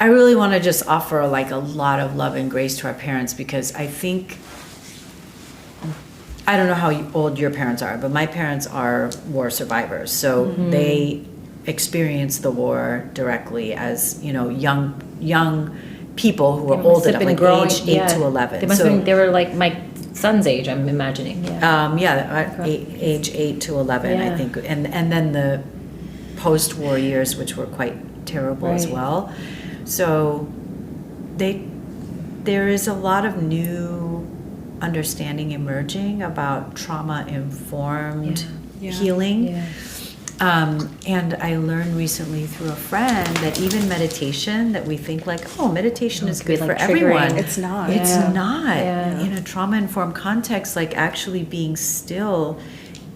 I really want to just offer like a lot of love and grace to our parents, because I think, I don't know how old your parents are, but my parents are war survivors. So they experienced the war directly as, you know, young people who were old enough, like age 8 to 11. They were like my son's age, I'm imagining. Age 8 to 11, I think, and then the post-war years, which were quite terrible as well. So there is a lot of new understanding emerging about trauma-informed healing. And I learned recently through a friend that even meditation, that we think like, oh, meditation is good for everyone. It's not. It's not. In a trauma-informed context, like actually being still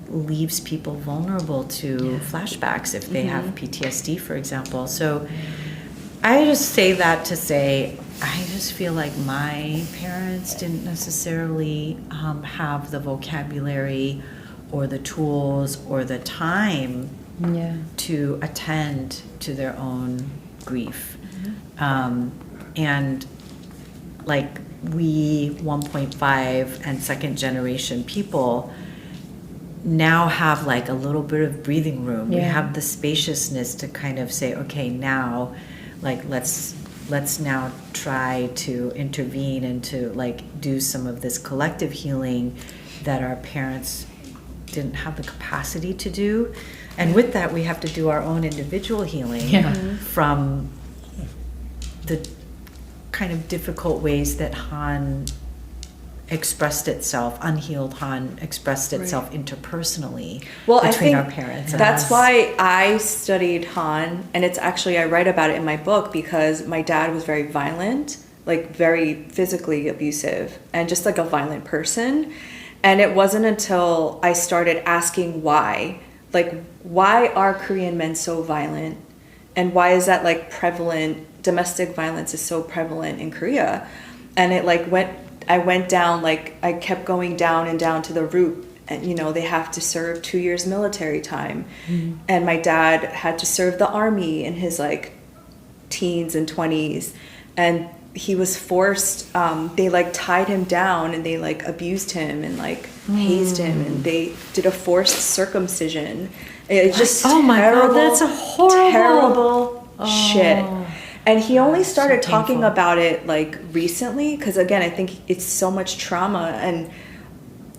leaves people vulnerable to flashbacks if they have PTSD, for example. So I just say that to say, I just feel like my parents didn't necessarily have the vocabulary or the tools or the time to attend to their own grief. And like we 1.5 and second generation people now have like a little bit of breathing room. We have the spaciousness to kind of say, okay, now like let's now try to intervene and to like do some of this collective healing that our parents didn't have the capacity to do. And with that, we have to do our own individual healing from the kind of difficult ways that Han expressed itself, unhealed Han expressed itself interpersonally between our parents. That's why I studied Han, and it's actually, I write about it in my book, because my dad was very violent, like very physically abusive, and just like a violent person. And it wasn't until I started asking why. Like, why are Korean men so violent? And why is that like prevalent? Domestic violence is so prevalent in Korea. And it like I went down, like I kept going down and down to the root. And, you know, they have to serve 2 years military time. And my dad had to serve the army in his like teens and 20s. And he was forced, they like tied him down and they like abused him and like hazed him, and they did a forced circumcision. It's just my God, that's a horrible shit. And he only started talking about it like recently, because again, I think it's so much trauma and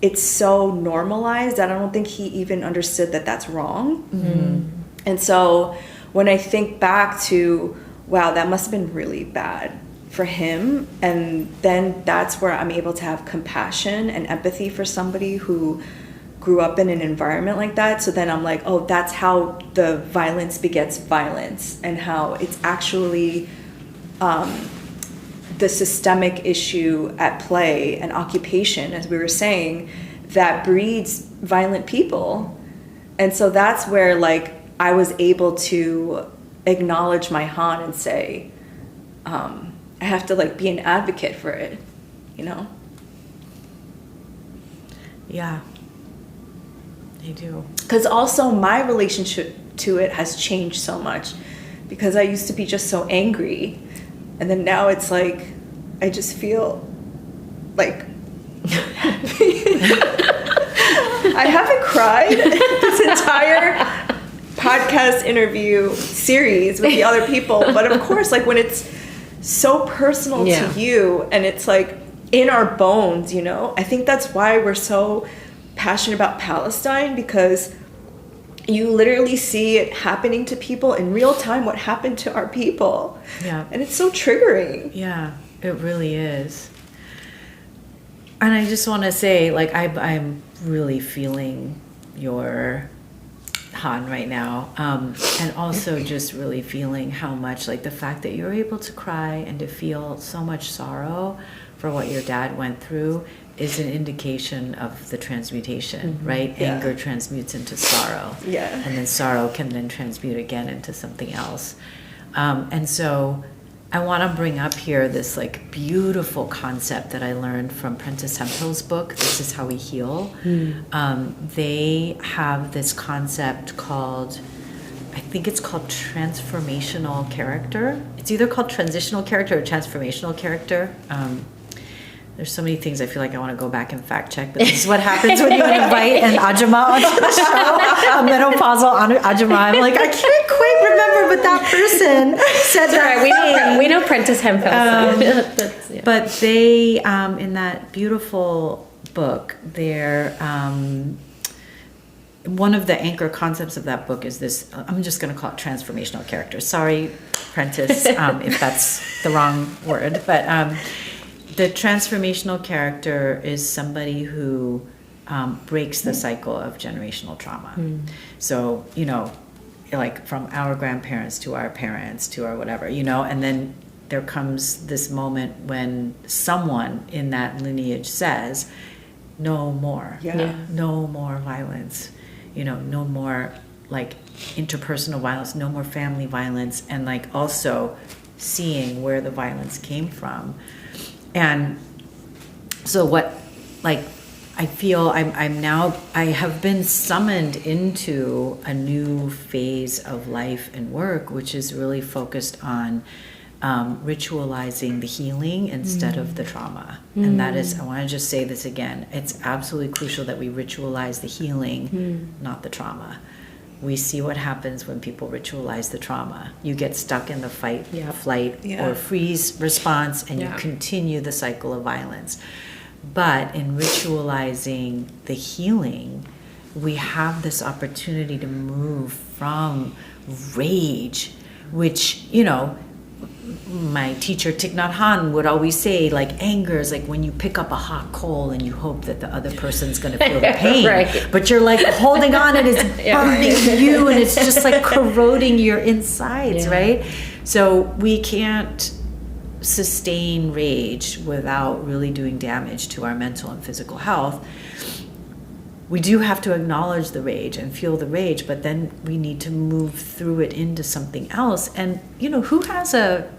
it's so normalized that I don't think he even understood that that's wrong. And so when I think back to, wow, that must have been really bad for him, and then that's where I'm able to have compassion and empathy for somebody who grew up in an environment like that. So then I'm like, oh, that's how the violence begets violence, and how it's actually the systemic issue at play, and occupation, as we were saying, that breeds violent people. And so that's where like I was able to acknowledge my Han and say, I have to like be an advocate for it, you know? Yeah, I do. Because also my relationship to it has changed so much, because I used to be just so angry, and then now it's like I just feel like I haven't cried this entire podcast interview series with the other people, but of course, like when it's so personal to you and it's like in our bones, you know, I think that's why we're so passionate about Palestine, because you literally see it happening to people in real time, what happened to our people. Yeah. And it's so triggering. Yeah, it really is. And I just want to say, like, I'm really feeling your Han right now. And also just really feeling how much, like, the fact that you're able to cry and to feel so much sorrow for what your dad went through is an indication of the transmutation, right? Yeah. Anger transmutes into sorrow. Yeah. And then sorrow can then transmute again into something else. And so I want to bring up here this like beautiful concept that I learned from Prentice Hemphill's book, This Is How We Heal. They have this concept called, I think it's called transformational character. It's either called transitional character or transformational character. There's so many things I feel like I want to go back and fact check, but this is what happens when you invite an Ajumma onto the show, a menopausal Ajumma. I'm like, I can't quite remember, but that person said that. Right, we know Prentice Hemphil. But they, in that beautiful book, they're, one of the anchor concepts of that book is this, I'm just going to call it transformational character. Sorry, Prentice, if that's the wrong word, but the transformational character is somebody who breaks the cycle of generational trauma. So, you know, like from our grandparents to our parents to our whatever, you know, and then there comes this moment when someone in that lineage says, no more, no more violence, you know, no more like interpersonal violence, no more family violence, and like also seeing where the violence came from. And so what, like, I feel I'm now, I have been summoned into a new phase of life and work, which is really focused on ritualizing the healing instead of the trauma. And that is, I want to just say this again, it's absolutely crucial that we ritualize the healing, not the trauma. We see what happens when people ritualize the trauma. You get stuck in the fight, flight, or freeze response, and you continue the cycle of violence. But in ritualizing the healing, we have this opportunity to move from rage, which, you know, my teacher Thich Nhat Hanh would always say, like, anger is like when you pick up a hot coal and you hope that the other person's going to feel the pain, Right. but you're like holding on and it's burning you and it's just like corroding your insides, right? So we can't sustain rage without really doing damage to our mental and physical health. We do have to acknowledge the rage and feel the rage, but then we need to move through it into something else. And, you know, who has a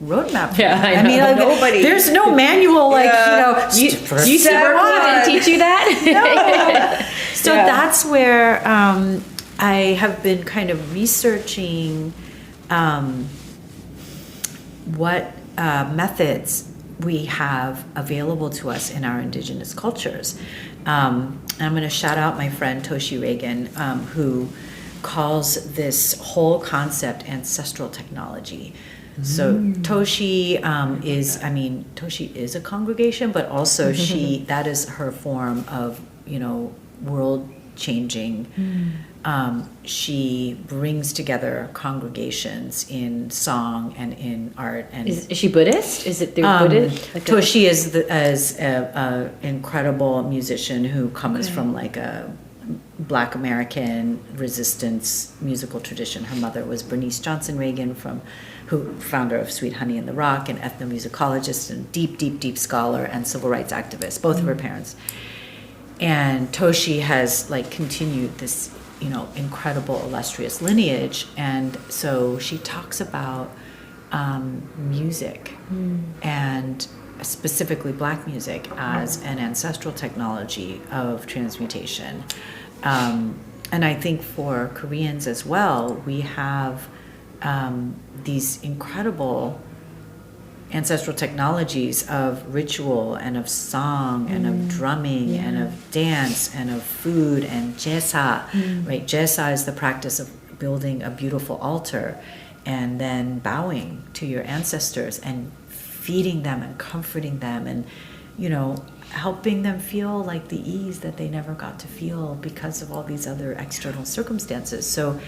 roadmap for that? I mean, like, Nobody. there's no manual, like, you know, You see Berkeley didn't teach you that? no. So that's where I have been kind of researching what methods we have available to us in our indigenous cultures. And I'm going to shout out my friend Toshi Reagan, who calls this whole concept ancestral technology. So Toshi Toshi is a congregation, but also that is her form of, you know, world changing. She brings together congregations in song and in art. And Is she Buddhist? Is it through Buddhist? Like Toshi is an incredible musician who comes from like a Black American resistance musical tradition. Her mother was Bernice Johnson Reagan, who founder of Sweet Honey in the Rock, an ethnomusicologist and deep scholar and civil rights activist. Both of her parents. And Toshi has like continued this, you know, incredible illustrious lineage, and so she talks about music and specifically Black music as an ancestral technology of transmutation. And I think for Koreans as well, we have these incredible ancestral technologies of ritual and of song and of drumming and of dance and of food and jesa, right? Jesa is the practice of building a beautiful altar and then bowing to your ancestors and feeding them and comforting them. And, you know, helping them feel like the ease that they never got to feel because of all these other external circumstances. So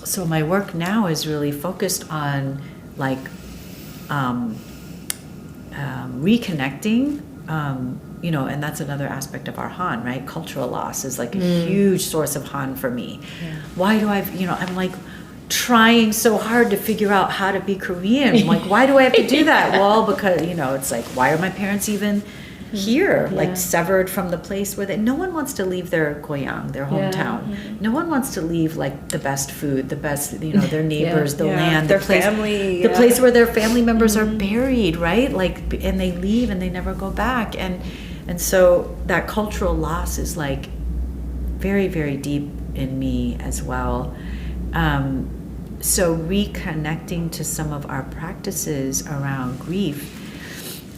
so my work now is really focused on like reconnecting, you know, and that's another aspect of our Han, right? Cultural loss is like a huge source of Han for me. Yeah. Why do I'm like trying so hard to figure out how to be Korean. Like, why do I have to do that? Well, because, you know, it's like, why are my parents even here? Yeah. Like severed from the place where no one wants to leave their goyang, their hometown. Yeah. No one wants to leave like the best food, the best, you know, their neighbors, the land, their family, the place where their family members are buried, right? Like, and they leave and they never go back. And so that cultural loss is like very, very deep in me as well. So reconnecting to some of our practices around grief,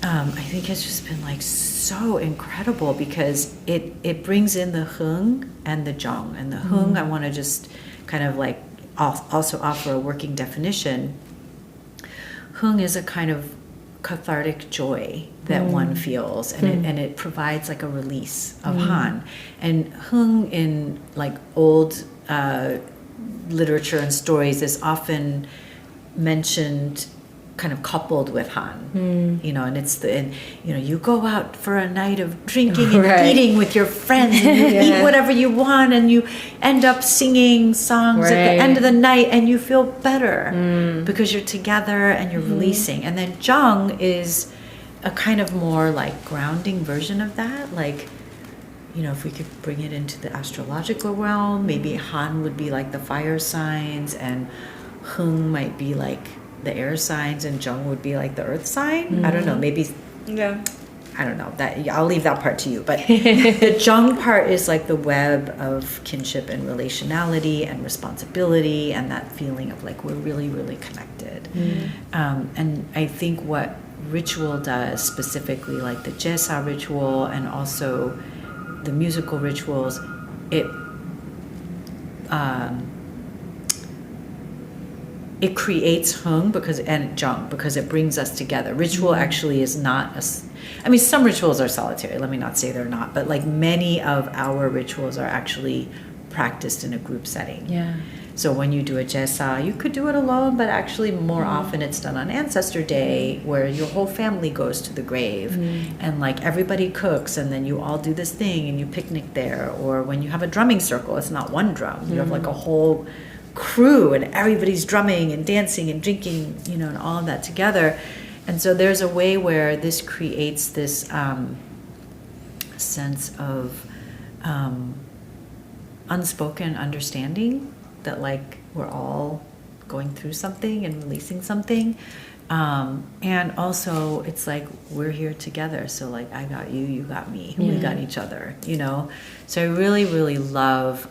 I think has just been like so incredible because it brings in the Hung and the Jung. And the Hung, I want to just kind of like also offer a working definition. Hung is a kind of cathartic joy that one feels, and it provides like a release of Han. And Hung in like old literature and stories is often mentioned kind of coupled with Han, you know, and it's you know, you go out for a night of drinking and eating with your friends and you eat whatever you want and you end up singing songs at the end of the night and you feel better because you're together and you're releasing. And then Jung is a kind of more like grounding version of that, like, you know, if we could bring it into the astrological realm, maybe Han would be like the fire signs and Hung might be like the air signs and Jung would be like the earth sign. I don't know, maybe, I don't know, that I'll leave that part to you. But the Jung part is like the web of kinship and relationality and responsibility and that feeling of like we're really, really connected. And I think what ritual does, specifically like the Jesa ritual and also the musical rituals, it creates Hung and Jung because it brings us together. Ritual actually is not I mean, some rituals are solitary, let me not say they're not, but like many of our rituals are actually practiced in a group setting. Yeah. So when you do a Jesa, you could do it alone, but actually more often it's done on Ancestor Day where your whole family goes to the grave and like everybody cooks and then you all do this thing and you picnic there. Or when you have a drumming circle, it's not one drum. You have like a whole crew and everybody's drumming and dancing and drinking, you know, and all of that together. And so there's a way where this creates this sense of unspoken understanding that like we're all going through something and releasing something. And also it's like we're here together. So like I got you, you got me, we got each other, you know? So I really, really love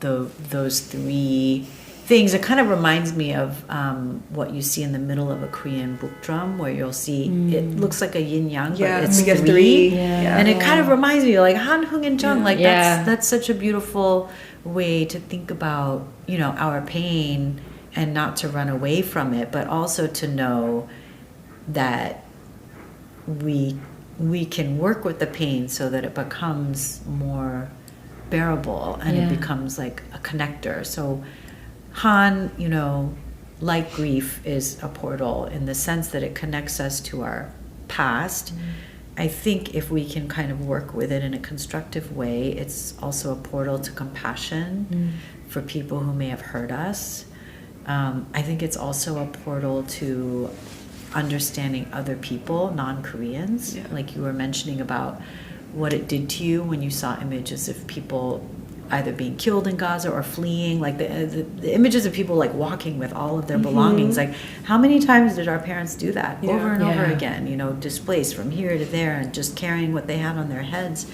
those three things. It kind of reminds me of what you see in the middle of a Korean book drum where you'll see it looks like a yin yang, but it's three. And it kind of reminds me like Han, Hung, and Jung. Like that's such a beautiful way to think about, you know, our pain and not to run away from it, but also to know that we can work with the pain so that it becomes more bearable and it becomes like a connector. So Han, you know, like grief, is a portal in the sense that it connects us to our past. I think if we can kind of work with it in a constructive way, it's also a portal to compassion for people who may have hurt us. I think it's also a portal to understanding other people, non-Koreans, like you were mentioning about what it did to you when you saw images of people either being killed in Gaza or fleeing, like the images of people like walking with all of their belongings. Like how many times did our parents do that over and over again, you know, displaced from here to there and just carrying what they had on their heads.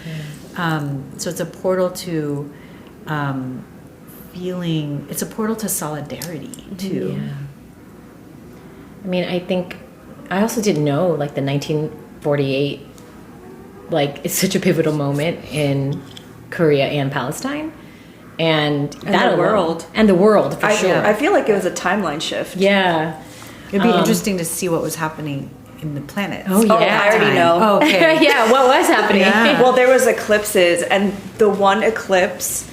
So it's a portal to feeling, it's a portal to solidarity too. I mean, I think I also didn't know like the 1948 like it's such a pivotal moment in Korea and Palestine and that the world for sure. I feel like it was a timeline shift. It'd be interesting to see what was happening in the planets. Oh, yeah. I already know. Oh, okay. Yeah, what was happening? Yeah. Well, there was eclipses, and the one eclipse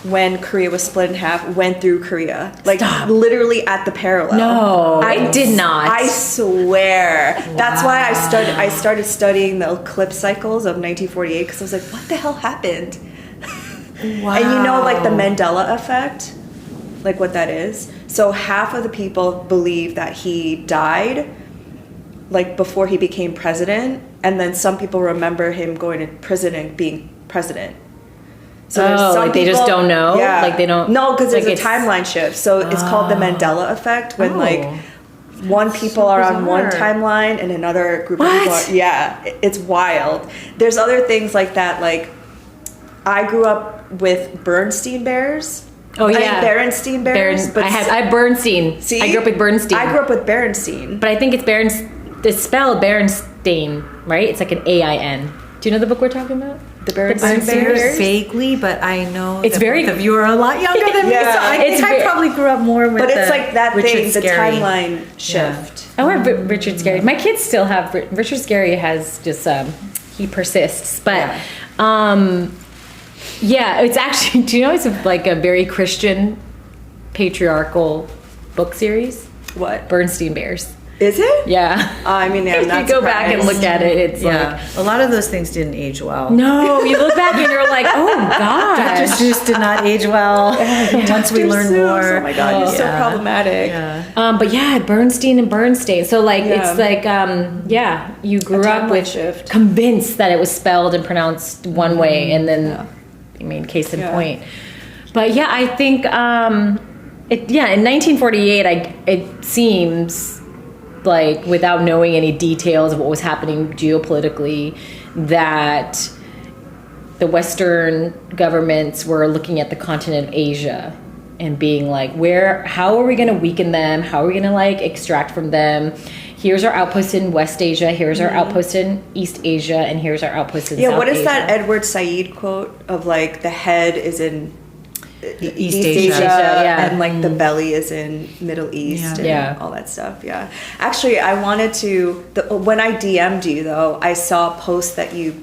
when Korea was split in half went through Korea, like Stop. literally at the parallel. No, I did not. I swear. That's why I started studying the eclipse cycles of 1948 because I was like, what the hell happened? Wow. And you know, like the Mandela effect, like what that is. So half of the people believe that he died, like before he became president, and then some people remember him going to prison and being president. So there's some like they just don't know? Yeah. Like they don't... No, because there's like a timeline shift. So it's called the Mandela effect when like one people are on one bizarre. timeline and another group of What? people are... Yeah, it's wild. There's other things like that. Like I grew up with Bernstein Bears. Oh, yeah. I mean, Berenstein Bears. I have Bernstein. See? I grew up with Bernstein. I grew up with Berenstein. But I think it's spelled Berenstain, right? It's like an A-I-N. Do you know the book we're talking about? The Berenstein I'm very Bears. vaguely, but I know It's that very- both of you are a lot younger than me, so Yeah. I think I probably grew up more with But it's the like that Richard thing, the Scarry. timeline shift. I want Richard Scarry. My kids still have... Richard Scarry has just... he persists. But... yeah, it's actually... Do you know it's like a very Christian, patriarchal book series? What? Bernstein Bears. Is it? Yeah. I mean, I'm If not you go back and surprised. look at it, it's Yeah, a lot of those things didn't age well. like... No, you look back and you're like, oh, God. Dr. Seuss did not age well. Once we learned Dr. Seuss, more. Oh my God, he's so Yeah. problematic. Yeah. But yeah, Bernstein and Bernstein. So like Yeah. it's like yeah, you grew A up timeline with shift. convinced that it was spelled and pronounced one way, and then I mean, case in Yeah. point. But yeah, I think in 1948, it seems like without knowing any details of what was happening geopolitically, that the Western governments were looking at the continent of Asia and being like, how are we going to weaken them? How are we going to like extract from them? Here's our outpost in West Asia. Here's our outpost in East Asia, and here's our outpost in South What is Asia. that Edward Said quote of like the head is in East Asia. Yeah. and like the belly is in Middle East Yeah. and Yeah. all that stuff. Yeah. Actually, I wanted to, when I DM'd you though, I saw a post that you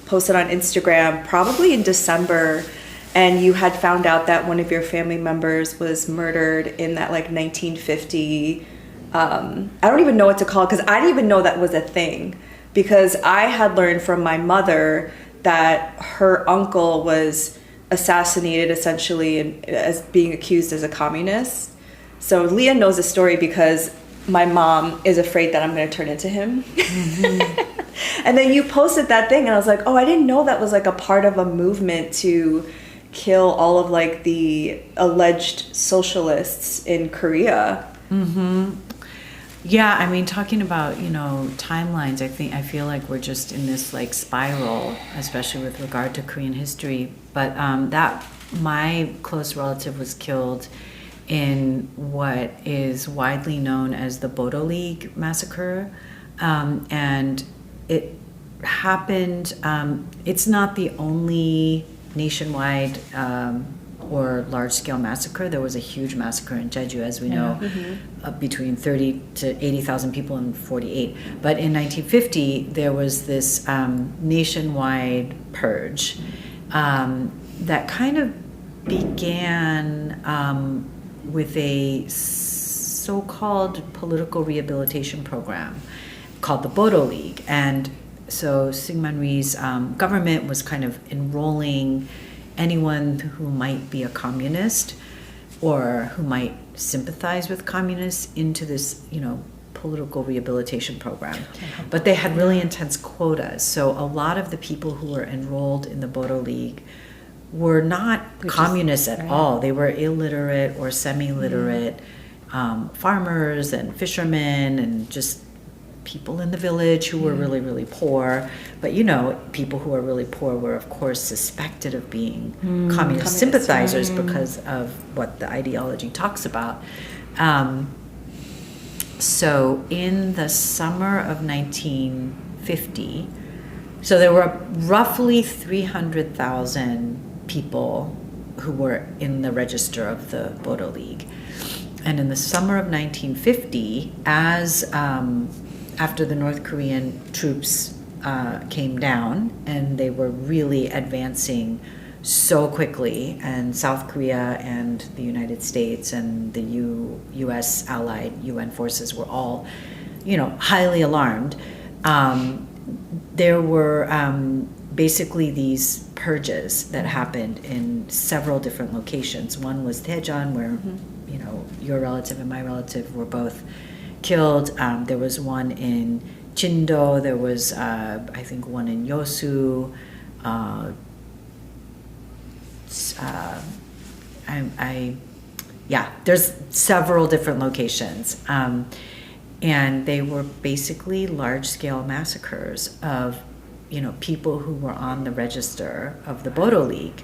posted on Instagram probably in December, and you had found out that one of your family members was murdered in that like 1950, I don't even know what to call it because I didn't even know that was a thing, because I had learned from my mother that her uncle was assassinated essentially and as being accused as a communist. So Leah knows the story because my mom is afraid that I'm going to turn into him. And then you posted that thing and I was like, oh, I didn't know that was like a part of a movement to kill all of like the alleged socialists in Korea. Yeah, I mean, talking about, timelines, I feel like we're just in this like spiral, especially with regard to Korean history. But that my close relative was killed in what is widely known as the Bodo League massacre. And it happened, it's not the only nationwide or large-scale massacre. There was a huge massacre in Jeju, as we know, between 30 to 80,000 people in 48. But in 1950, there was this nationwide purge that kind of began with a so-called political rehabilitation program called the Bodo League. And so Syngman Rhee's government was kind of enrolling anyone who might be a communist or who might sympathize with communists into this, political rehabilitation program. But they had really intense quotas. So a lot of the people who were enrolled in the Bodo League were not communists at all. They were illiterate or semi-literate farmers and fishermen and just people in the village who were really, really poor. But, people who are really poor were, of course, suspected of being communist sympathizers because of what the ideology talks about. So in the summer of 1950, so there were roughly 300,000 people who were in the register of the Bodo League. And in the summer of 1950, as after the North Korean troops came down, and they were really advancing so quickly, and South Korea and the United States and the U.S. allied UN forces were all, highly alarmed. There were basically these purges that happened in several different locations. One was Daejeon, where your relative and my relative were both killed. There was one in Chindo. There was, I think, one in Yosu. There's several different locations. And they were basically large-scale massacres of, people who were on the register of the Bodo League.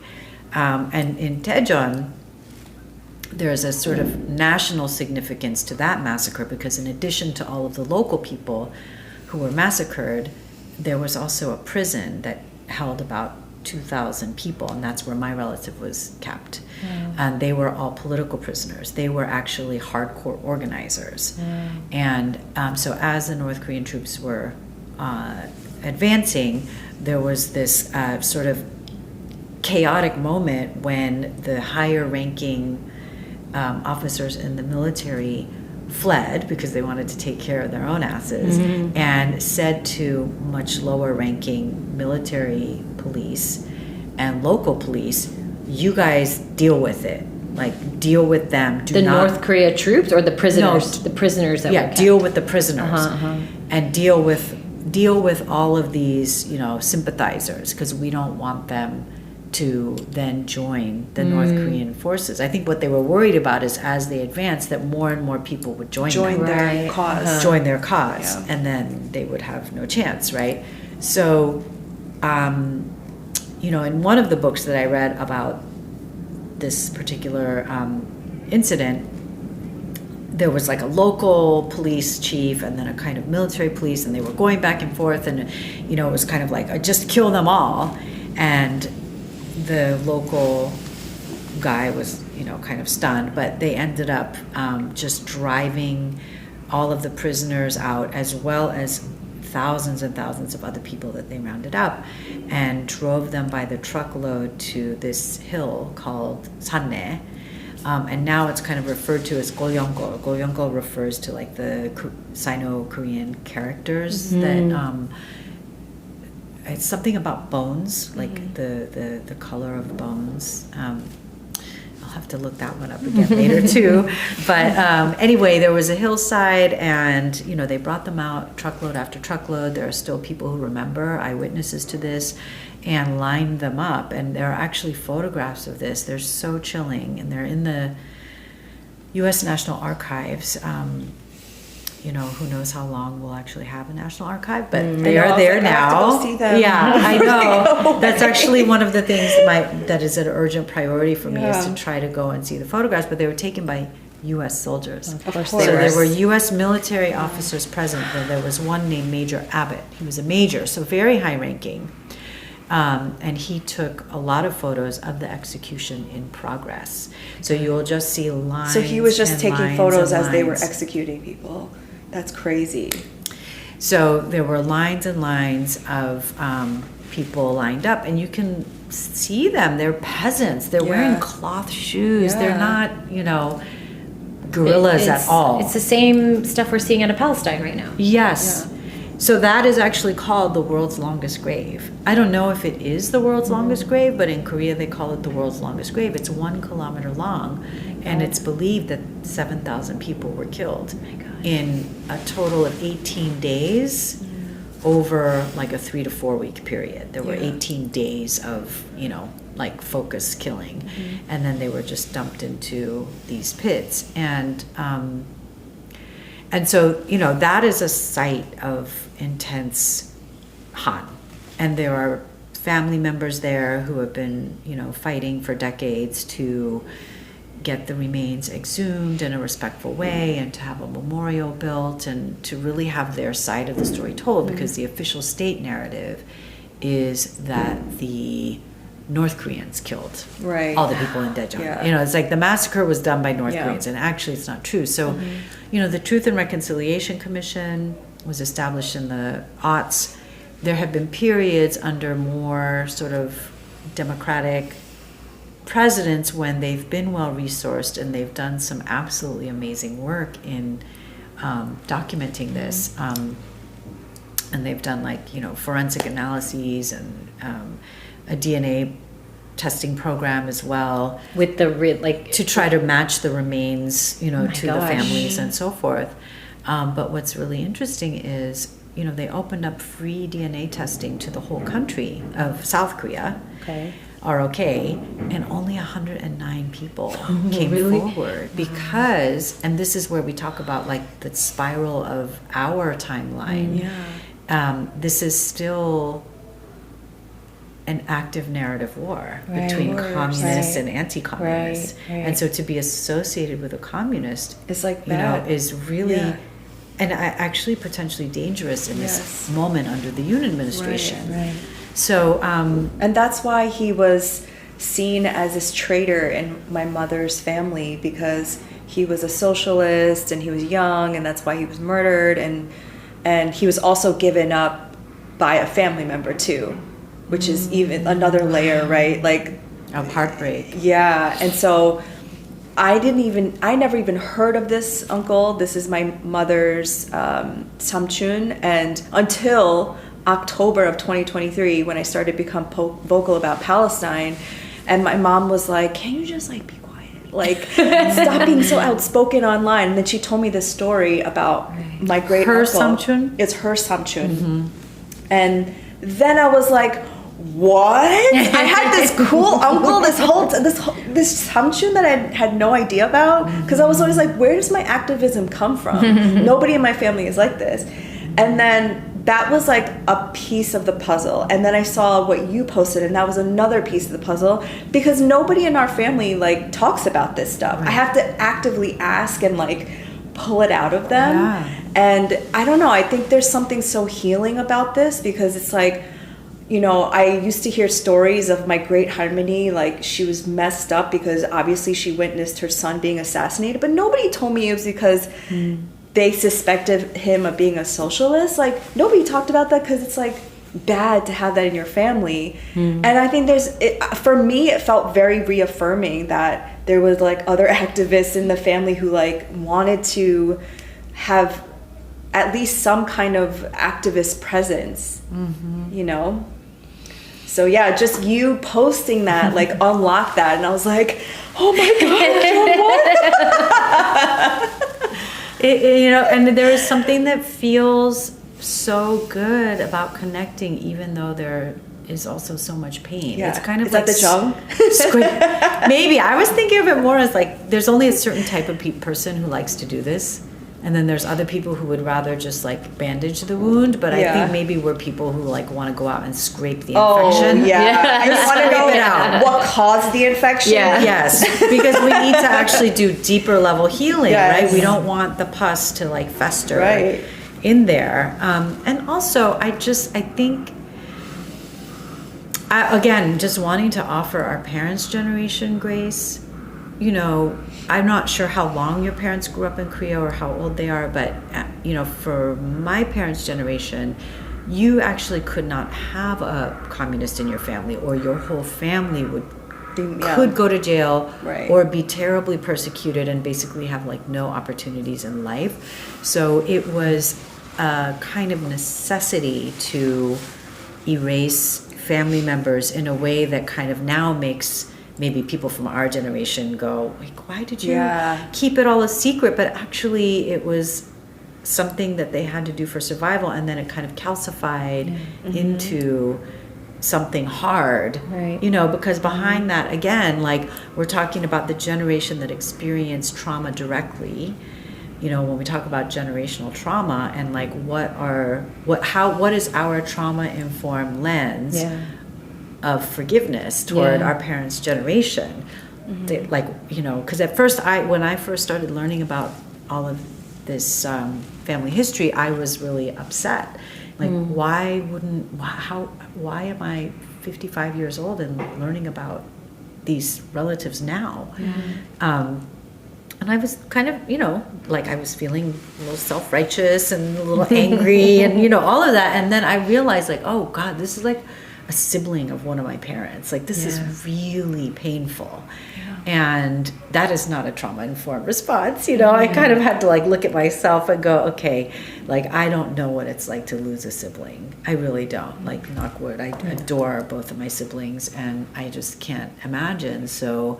And in Daejeon, there's a sort of national significance to that massacre, because in addition to all of the local people who were massacred, there was also a prison that held about 2,000 people, and that's where my relative was kept. And they were all political prisoners. They were actually hardcore organizers. And so as the North Korean troops were advancing, there was this sort of chaotic moment when the higher ranking officers in the military fled because they wanted to take care of their own asses, and said to much lower ranking military police and local police, you guys deal with it. Like, deal with them. Do the not, North Korea troops or the prisoners? No, the prisoners that were kept. deal with the prisoners, and deal with all of these, sympathizers, because we don't want them to then join the North Korean forces. I think what they were worried about is, as they advanced, that more and more people would join their cause. Join their cause, and then they would have no chance, right? So, in one of the books that I read about this particular incident, there was like a local police chief and then a kind of military police, and they were going back and forth, and it was kind of like, just kill them all. And the local guy was kind of stunned, but they ended up just driving all of the prisoners out, as well as thousands and thousands of other people that they rounded up, and drove them by the truckload to this hill called Sanne. And now it's kind of referred to as Goryonggo. Goryonggo refers to like the Sino-Korean characters that it's something about bones, like the color of bones. I'll have to look that one up again later too. But anyway, there was a hillside, and they brought them out truckload after truckload. There are still people who remember, eyewitnesses to this, and lined them up. And there are actually photographs of this. They're so chilling, and they're in the U.S. National Archives. Who knows how long we'll actually have a National Archive, but they are there now. I have to go see them. Yeah, I know. That's actually one of the things that is an urgent priority for me, is to try to go and see the photographs. But they were taken by U.S. soldiers. Of course. So there were U.S. military officers present. There was one named Major Abbott. He was a major, so very high ranking. And he took a lot of photos of the execution in progress. So you'll just see lines. So he was just taking photos as they were lines. Executing people. That's crazy. So there were lines and lines of people lined up, and you can see them. They're peasants. They're wearing cloth shoes. They're not, guerrillas at all. It's the same stuff we're seeing out of Palestine right now. Yes. Yeah. So that is actually called the world's longest grave. I don't know if it is the world's longest grave, but in Korea they call it the world's longest grave. It's 1 kilometer long, and it's believed that 7,000 people were killed in a total of 18 days over like a 3 to 4 week period. There were 18 days of, focused killing, and then they were just dumped into these pits. And so, that is a site of intense Han. And there are family members there who have been, fighting for decades to get the remains exhumed in a respectful way, and to have a memorial built, and to really have their side of the story told, because the official state narrative is that the North Koreans killed all the people in Daejeon. Yeah. It's like the massacre was done by North Koreans, and actually it's not true. So, the Truth and Reconciliation Commission was established in the aughts, there have been periods under more sort of democratic presidents when they've been well resourced and they've done some absolutely amazing work in documenting this. And they've done like, you know, forensic analyses and a DNA testing program as well. With the like to try to match the remains, you know, to the gosh. families and so forth. But what's really interesting is, you know, they opened up free DNA testing to the whole country of South Korea, ROK, and only 109 people came forward because, and this is where we talk about like the spiral of our timeline. This is still an active narrative war between communists and anti-communists. And so to be associated with a communist is like you know, is really and actually potentially dangerous in this moment under the Yoon administration. So and that's why he was seen as this traitor in my mother's family, because he was a socialist and he was young, and that's why he was murdered, and he was also given up by a family member too, which is even another layer, right? Like of heartbreak. Yeah. And so I never even heard of this uncle. This is my mother's Samchun, and until October of 2023, when I started to become vocal about Palestine, and my mom was like, "Can you just like be quiet? Like, stop being so outspoken online." And then she told me this story about my great her uncle. Samchun? It's her Samchun, and then I was like, what? I had this cool uncle, this Samchun that I had no idea about, because I was always like, where does my activism come from? Nobody in my family is like this. And then that was like a piece of the puzzle. And then I saw what you posted, and that was another piece of the puzzle, because nobody in our family like talks about this stuff. I have to actively ask and like pull it out of them. And I don't know, I think there's something so healing about this, because it's like, you know, I used to hear stories of my great harmony, like she was messed up because obviously she witnessed her son being assassinated, but nobody told me it was because they suspected him of being a socialist. Like, nobody talked about that, because it's like bad to have that in your family. And I think for me, it felt very reaffirming that there was like other activists in the family who like wanted to have at least some kind of activist presence, you know? So yeah, just you posting that, like unlocked that. And I was like, oh my God, what? You know, and there is something that feels so good about connecting, even though there is also so much pain. Yeah. It's kind of is like that the Jung? Maybe. I was thinking of it more as like, there's only a certain type of person who likes to do this. And then there's other people who would rather just like bandage the wound, but I think maybe we're people who like want to go out and scrape the infection. I just want to know what caused the infection. Yes, because we need to actually do deeper level healing, right? We don't want the pus to like fester in there. And also, I think, again, just wanting to offer our parents' generation grace. You know, I'm not sure how long your parents grew up in Korea or how old they are, but, you know, for my parents' generation, you actually could not have a communist in your family, or your whole family could go to jail or be terribly persecuted and basically have like no opportunities in life. So it was a kind of necessity to erase family members in a way that kind of now makes maybe people from our generation go, like, why did you keep it all a secret? But actually it was something that they had to do for survival, and then it kind of calcified into something hard, you know, because behind that, again, like we're talking about the generation that experienced trauma directly. You know, when we talk about generational trauma and like what is our trauma informed lens of forgiveness toward our parents' generation. They, like, you know, because at first when I first started learning about all of this family history, I was really upset. Like, why am I 55 years old and learning about these relatives now? And I was kind of, like I was feeling a little self-righteous and a little angry and, all of that. And then I realized like, oh God, this is like a sibling of one of my parents. Like this is really painful. Yeah. And that is not a trauma-informed response. I kind of had to like look at myself and go, okay, like I don't know what it's like to lose a sibling. I really don't. Like knock wood, I adore both of my siblings and I just can't imagine. So,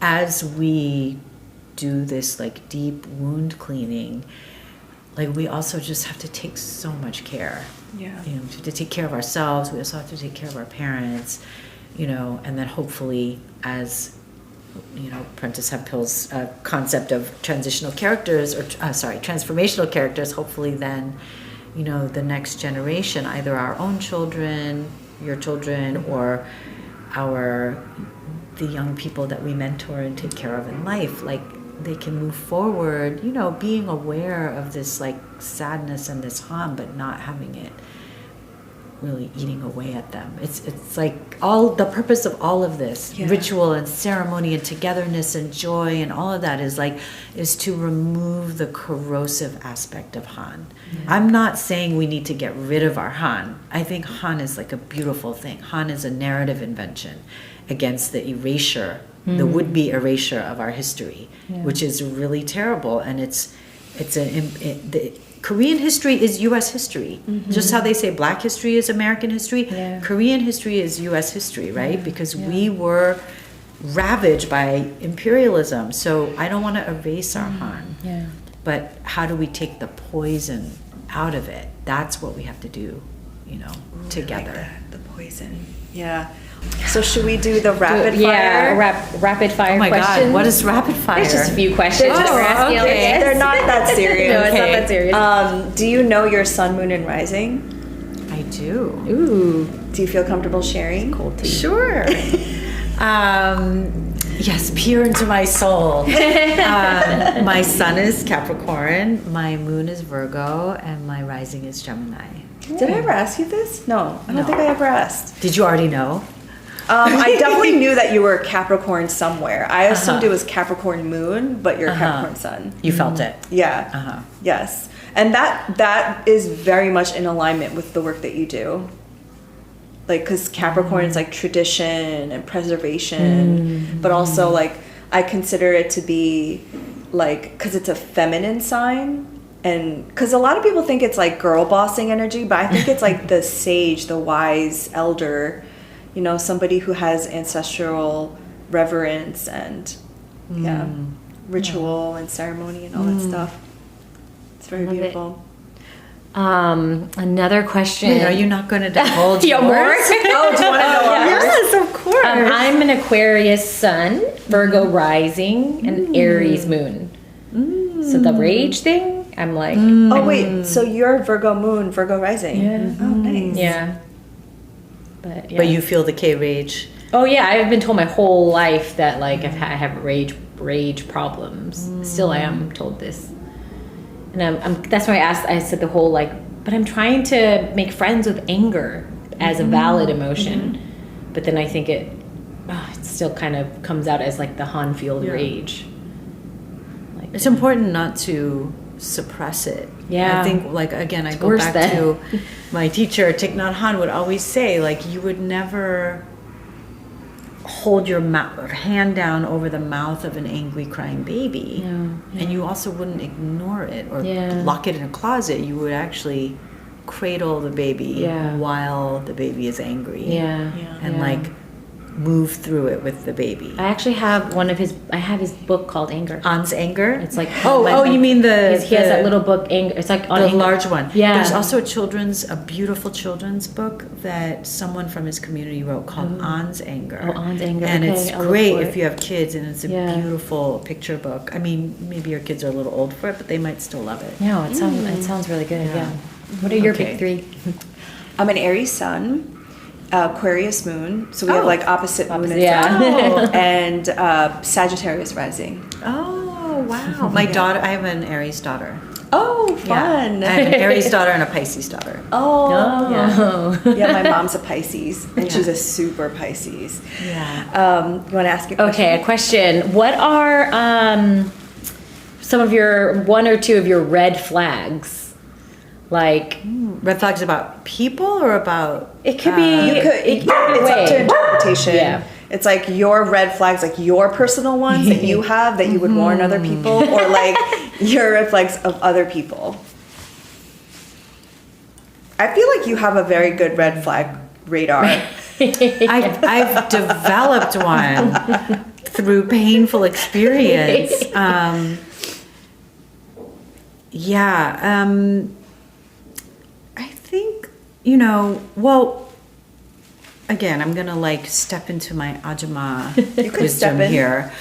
as we do this like deep wound cleaning, like we also just have to take so much care. Yeah. We have to take care of ourselves. We also have to take care of our parents, and then hopefully as, Prentice Hempill's concept of transitional characters transformational characters, hopefully then, the next generation, either our own children, your children, or the young people that we mentor and take care of in life, like they can move forward, being aware of this like sadness and this harm, but not having it really eating away at them. It's like all the purpose of all of this ritual and ceremony and togetherness and joy and all of that is to remove the corrosive aspect of Han. I'm not saying we need to get rid of our Han. I think Han is like a beautiful thing. Han is a narrative invention against the erasure, the would-be erasure of our history, which is really terrible. And the Korean history is U.S. history. Just how they say Black history is American history, Korean history is U.S. history, right? Because we were ravaged by imperialism. So I don't want to erase our Han. But how do we take the poison out of it? That's what we have to do, together. I like that, the poison. Yeah. So should we do the rapid fire? Yeah, rapid fire questions. Oh my God, what is rapid fire? It's just a few questions. Okay. They're not that serious. No, it's not that serious. Do you know your sun, moon, and rising? I do. Ooh. Do you feel comfortable sharing? Cold tea. Sure. Yes, peer into my soul. My sun is Capricorn, my moon is Virgo, and my rising is Gemini. Did I ever ask you this? No, I don't think I ever asked. Did you already know? I definitely knew that you were Capricorn somewhere. I assumed it was Capricorn moon, but you're Capricorn sun. You felt it? Yeah. Yes. And that is very much in alignment with the work that you do. Like, because Capricorn is like tradition and preservation, but also like I consider it to be like, because it's a feminine sign. And because a lot of people think it's like girl bossing energy, but I think it's like the sage, the wise elder, somebody who has ancestral reverence and ritual and ceremony and all that stuff. It's very beautiful. Another question. Wait, are you not going to divulge yours? More? Oh, do you want to know ours? Yes, of course. I'm an Aquarius sun, Virgo rising, and Aries moon. So the rage thing, I'm like... Oh, wait. So you're Virgo moon, Virgo rising. Yeah. Oh, nice. Yeah. But you feel the K-rage. Oh, yeah. I've been told my whole life that, like, I have rage problems. Still, I am told this. And that's why I said the whole, like, but I'm trying to make friends with anger as a valid emotion. But then I think it still kind of comes out as, like, the Han-fueled rage. It's important not to suppress it. Yeah. I think, like, again, I go back to my teacher, Thich Nhat Hanh, would always say, like, you would never hold your hand down over the mouth of an angry, crying baby. And you also wouldn't ignore it or lock it in a closet. You would actually cradle the baby while the baby is angry. And, like, move through it with the baby. I actually have I have his book called Anger. An's Anger? It's like... you mean he has that little book, Anger. It's like on the Anger. large one. Yeah. There's also a beautiful children's book that someone from his community wrote called An's Anger. Oh, An's Anger. And okay, it's great if you have kids, and it's a beautiful picture book. I mean, maybe your kids are a little old for it, but they might still love it. No, it sounds really good. Yeah. What are your big three? I'm an Aries sun, Aquarius moon, so we have like opposite moon and sun, and Sagittarius rising. Oh wow! My daughter, I have an Aries daughter. Oh, Yeah. fun. I have an Aries daughter and a Pisces daughter. Oh, Oh. yeah. My mom's a Pisces, and Yeah. she's a super Pisces. Yeah. You want to ask your question? Okay, a question. What are some of one or two of your red flags? Like, Red flags about people or about? it could be. It's up to interpretation. Yeah. It's like your red flags, like your personal ones that you have that you would warn other people, or like your red flags of other people. I feel like you have a very good red flag radar. I've developed one through painful experience. I think, well, again, I'm going to like step into my Ajumma wisdom step in. here.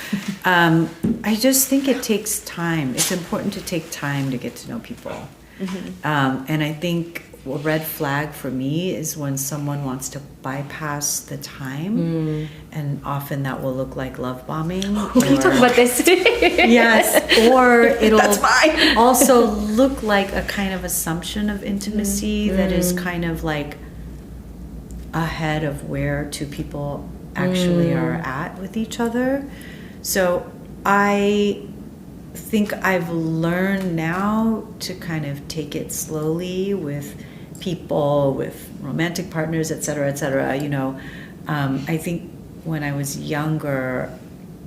I just think it takes time. It's important to take time to get to know people. And I think a red flag for me is when someone wants to bypass the time, and often that will look like love bombing. Can you talk about this? Yes, or it'll That's fine. also look like a kind of assumption of intimacy that is kind of like ahead of where two people actually are at with each other. So I think I've learned now to kind of take it slowly with people, with romantic partners, et cetera, et cetera. I think when I was younger,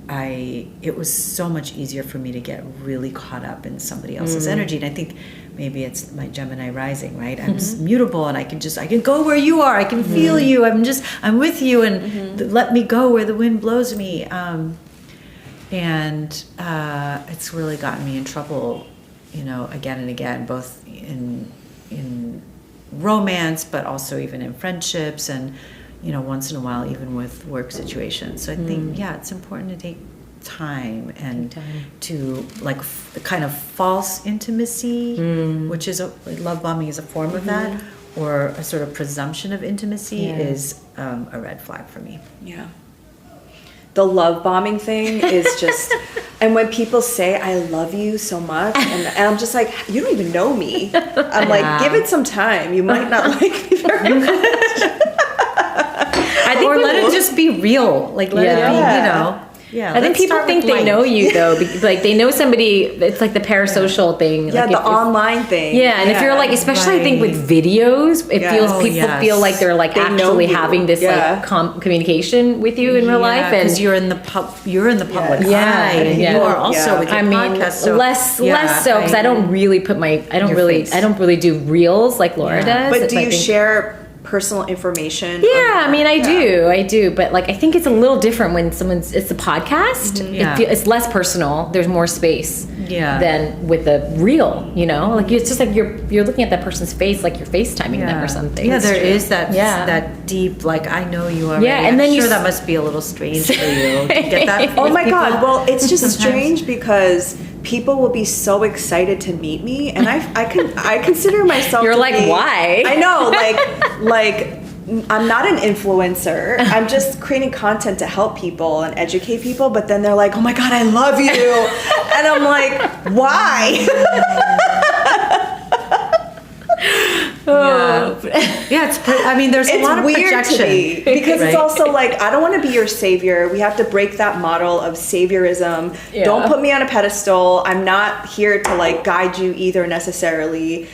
it was so much easier for me to get really caught up in somebody else's energy. And I think maybe it's my Gemini rising, right? I'm mutable, and I can go where you are. I can feel you. I'm with you, and let me go where the wind blows me. And it's really gotten me in trouble, again and again, both in romance, but also even in friendships, and once in a while even with work situations. So I think it's important to take time and to like the kind of false intimacy, which is love bombing is a form of that, or a sort of presumption of intimacy is a red flag for me. Yeah. The love bombing thing is just, and when people say, I love you so much, and I'm just like, you don't even know me. I'm like, give it some time. You might not like me very much. Or let it just be real. Like, let it be, Yeah, I think people think they know you though, like they know somebody. It's like the parasocial thing. Yeah, like the online thing. Yeah, and if you're like, especially I think with videos, it feels people feel like they're like They know actually you. having this like communication with you in real life, and because you're in the public Yeah, eye, and yeah. you are also with your podcast. So less so because I don't really put I don't really do reels like Laura does. But do you share personal information? Yeah, I mean, I do, but like I think it's a little different when it's a podcast. It's less personal. There's more space. Than with a reel. Like it's just like you're looking at that person's face, like you're FaceTiming them or something. Yeah, there is that that deep, like, I know you already. Yeah, and then I'm sure that must be a little strange for you to get that. Oh my God! Well, it's just Sometimes. strange because people will be so excited to meet me, and I consider myself. You're to like, be, why? I know, like I'm not an influencer. I'm just creating content to help people and educate people. But then they're like, oh my God, I love you, and I'm like, why? There's a lot of weird projection. to me because Right? it's also like, I don't want to be your savior. We have to break that model of saviorism. Yeah. Don't put me on a pedestal. I'm not here to like guide you either necessarily.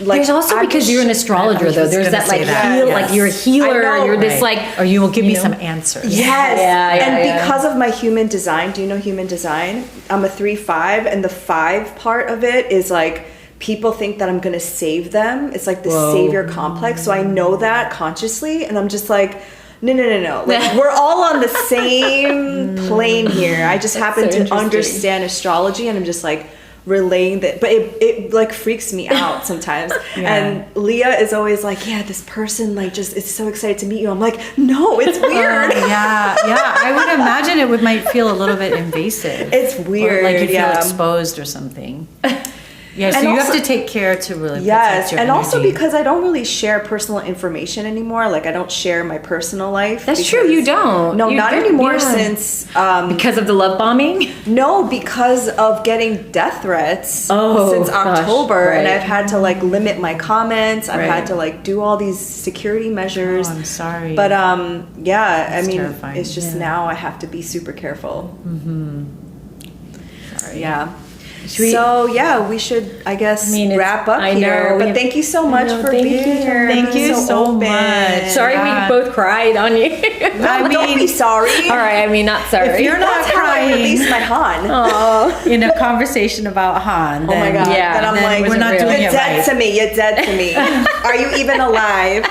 Like, There's also because you're an astrologer though. There's that like like you're a healer. I know, you're this like, or you will give me some answers. Yes. Yeah, because of my human design, do you know human design? I'm a 3/5, and the 5 part of it is like, people think that I'm going to save them. It's like the savior complex. So I know that consciously, and I'm just like, no. Like, we're all on the same plane here. I just happen to understand astrology, and I'm just like relaying that. But it like freaks me out sometimes. And Leah is always like, yeah, this person like just is so excited to meet you. I'm like, no, it's weird. Yeah. I would imagine might feel a little bit invasive. It's weird. Or like you feel exposed or something. Yeah, so And you also- have to take care to really Yes, protect your and also energy. because I don't really share personal information anymore. Like I don't share my personal life. That's true, you don't. No, You not don't, anymore. yeah. Since Because of the love bombing? no, because of getting death threats Oh, since gosh, October, and right. I've had to like limit my comments. I've Right. had to like do all these security measures. Oh, I'm sorry. But yeah, That's I mean, terrifying. it's just now I have to be super careful. Sorry. Yeah. we- So yeah, we should, I guess, wrap up I know, here. we But have- thank you so much know, for thank being you. here. Thank being you so open. much. Sorry, Yeah. we both cried on you. No, don't be sorry. All right, I mean, not sorry. If you're not That's how I crying release my Han. Oh. in a conversation about Han, Oh my then, god. Yeah, then I'm then like, we're not you're doing it dead right. to me. You're dead to me. Are you even alive?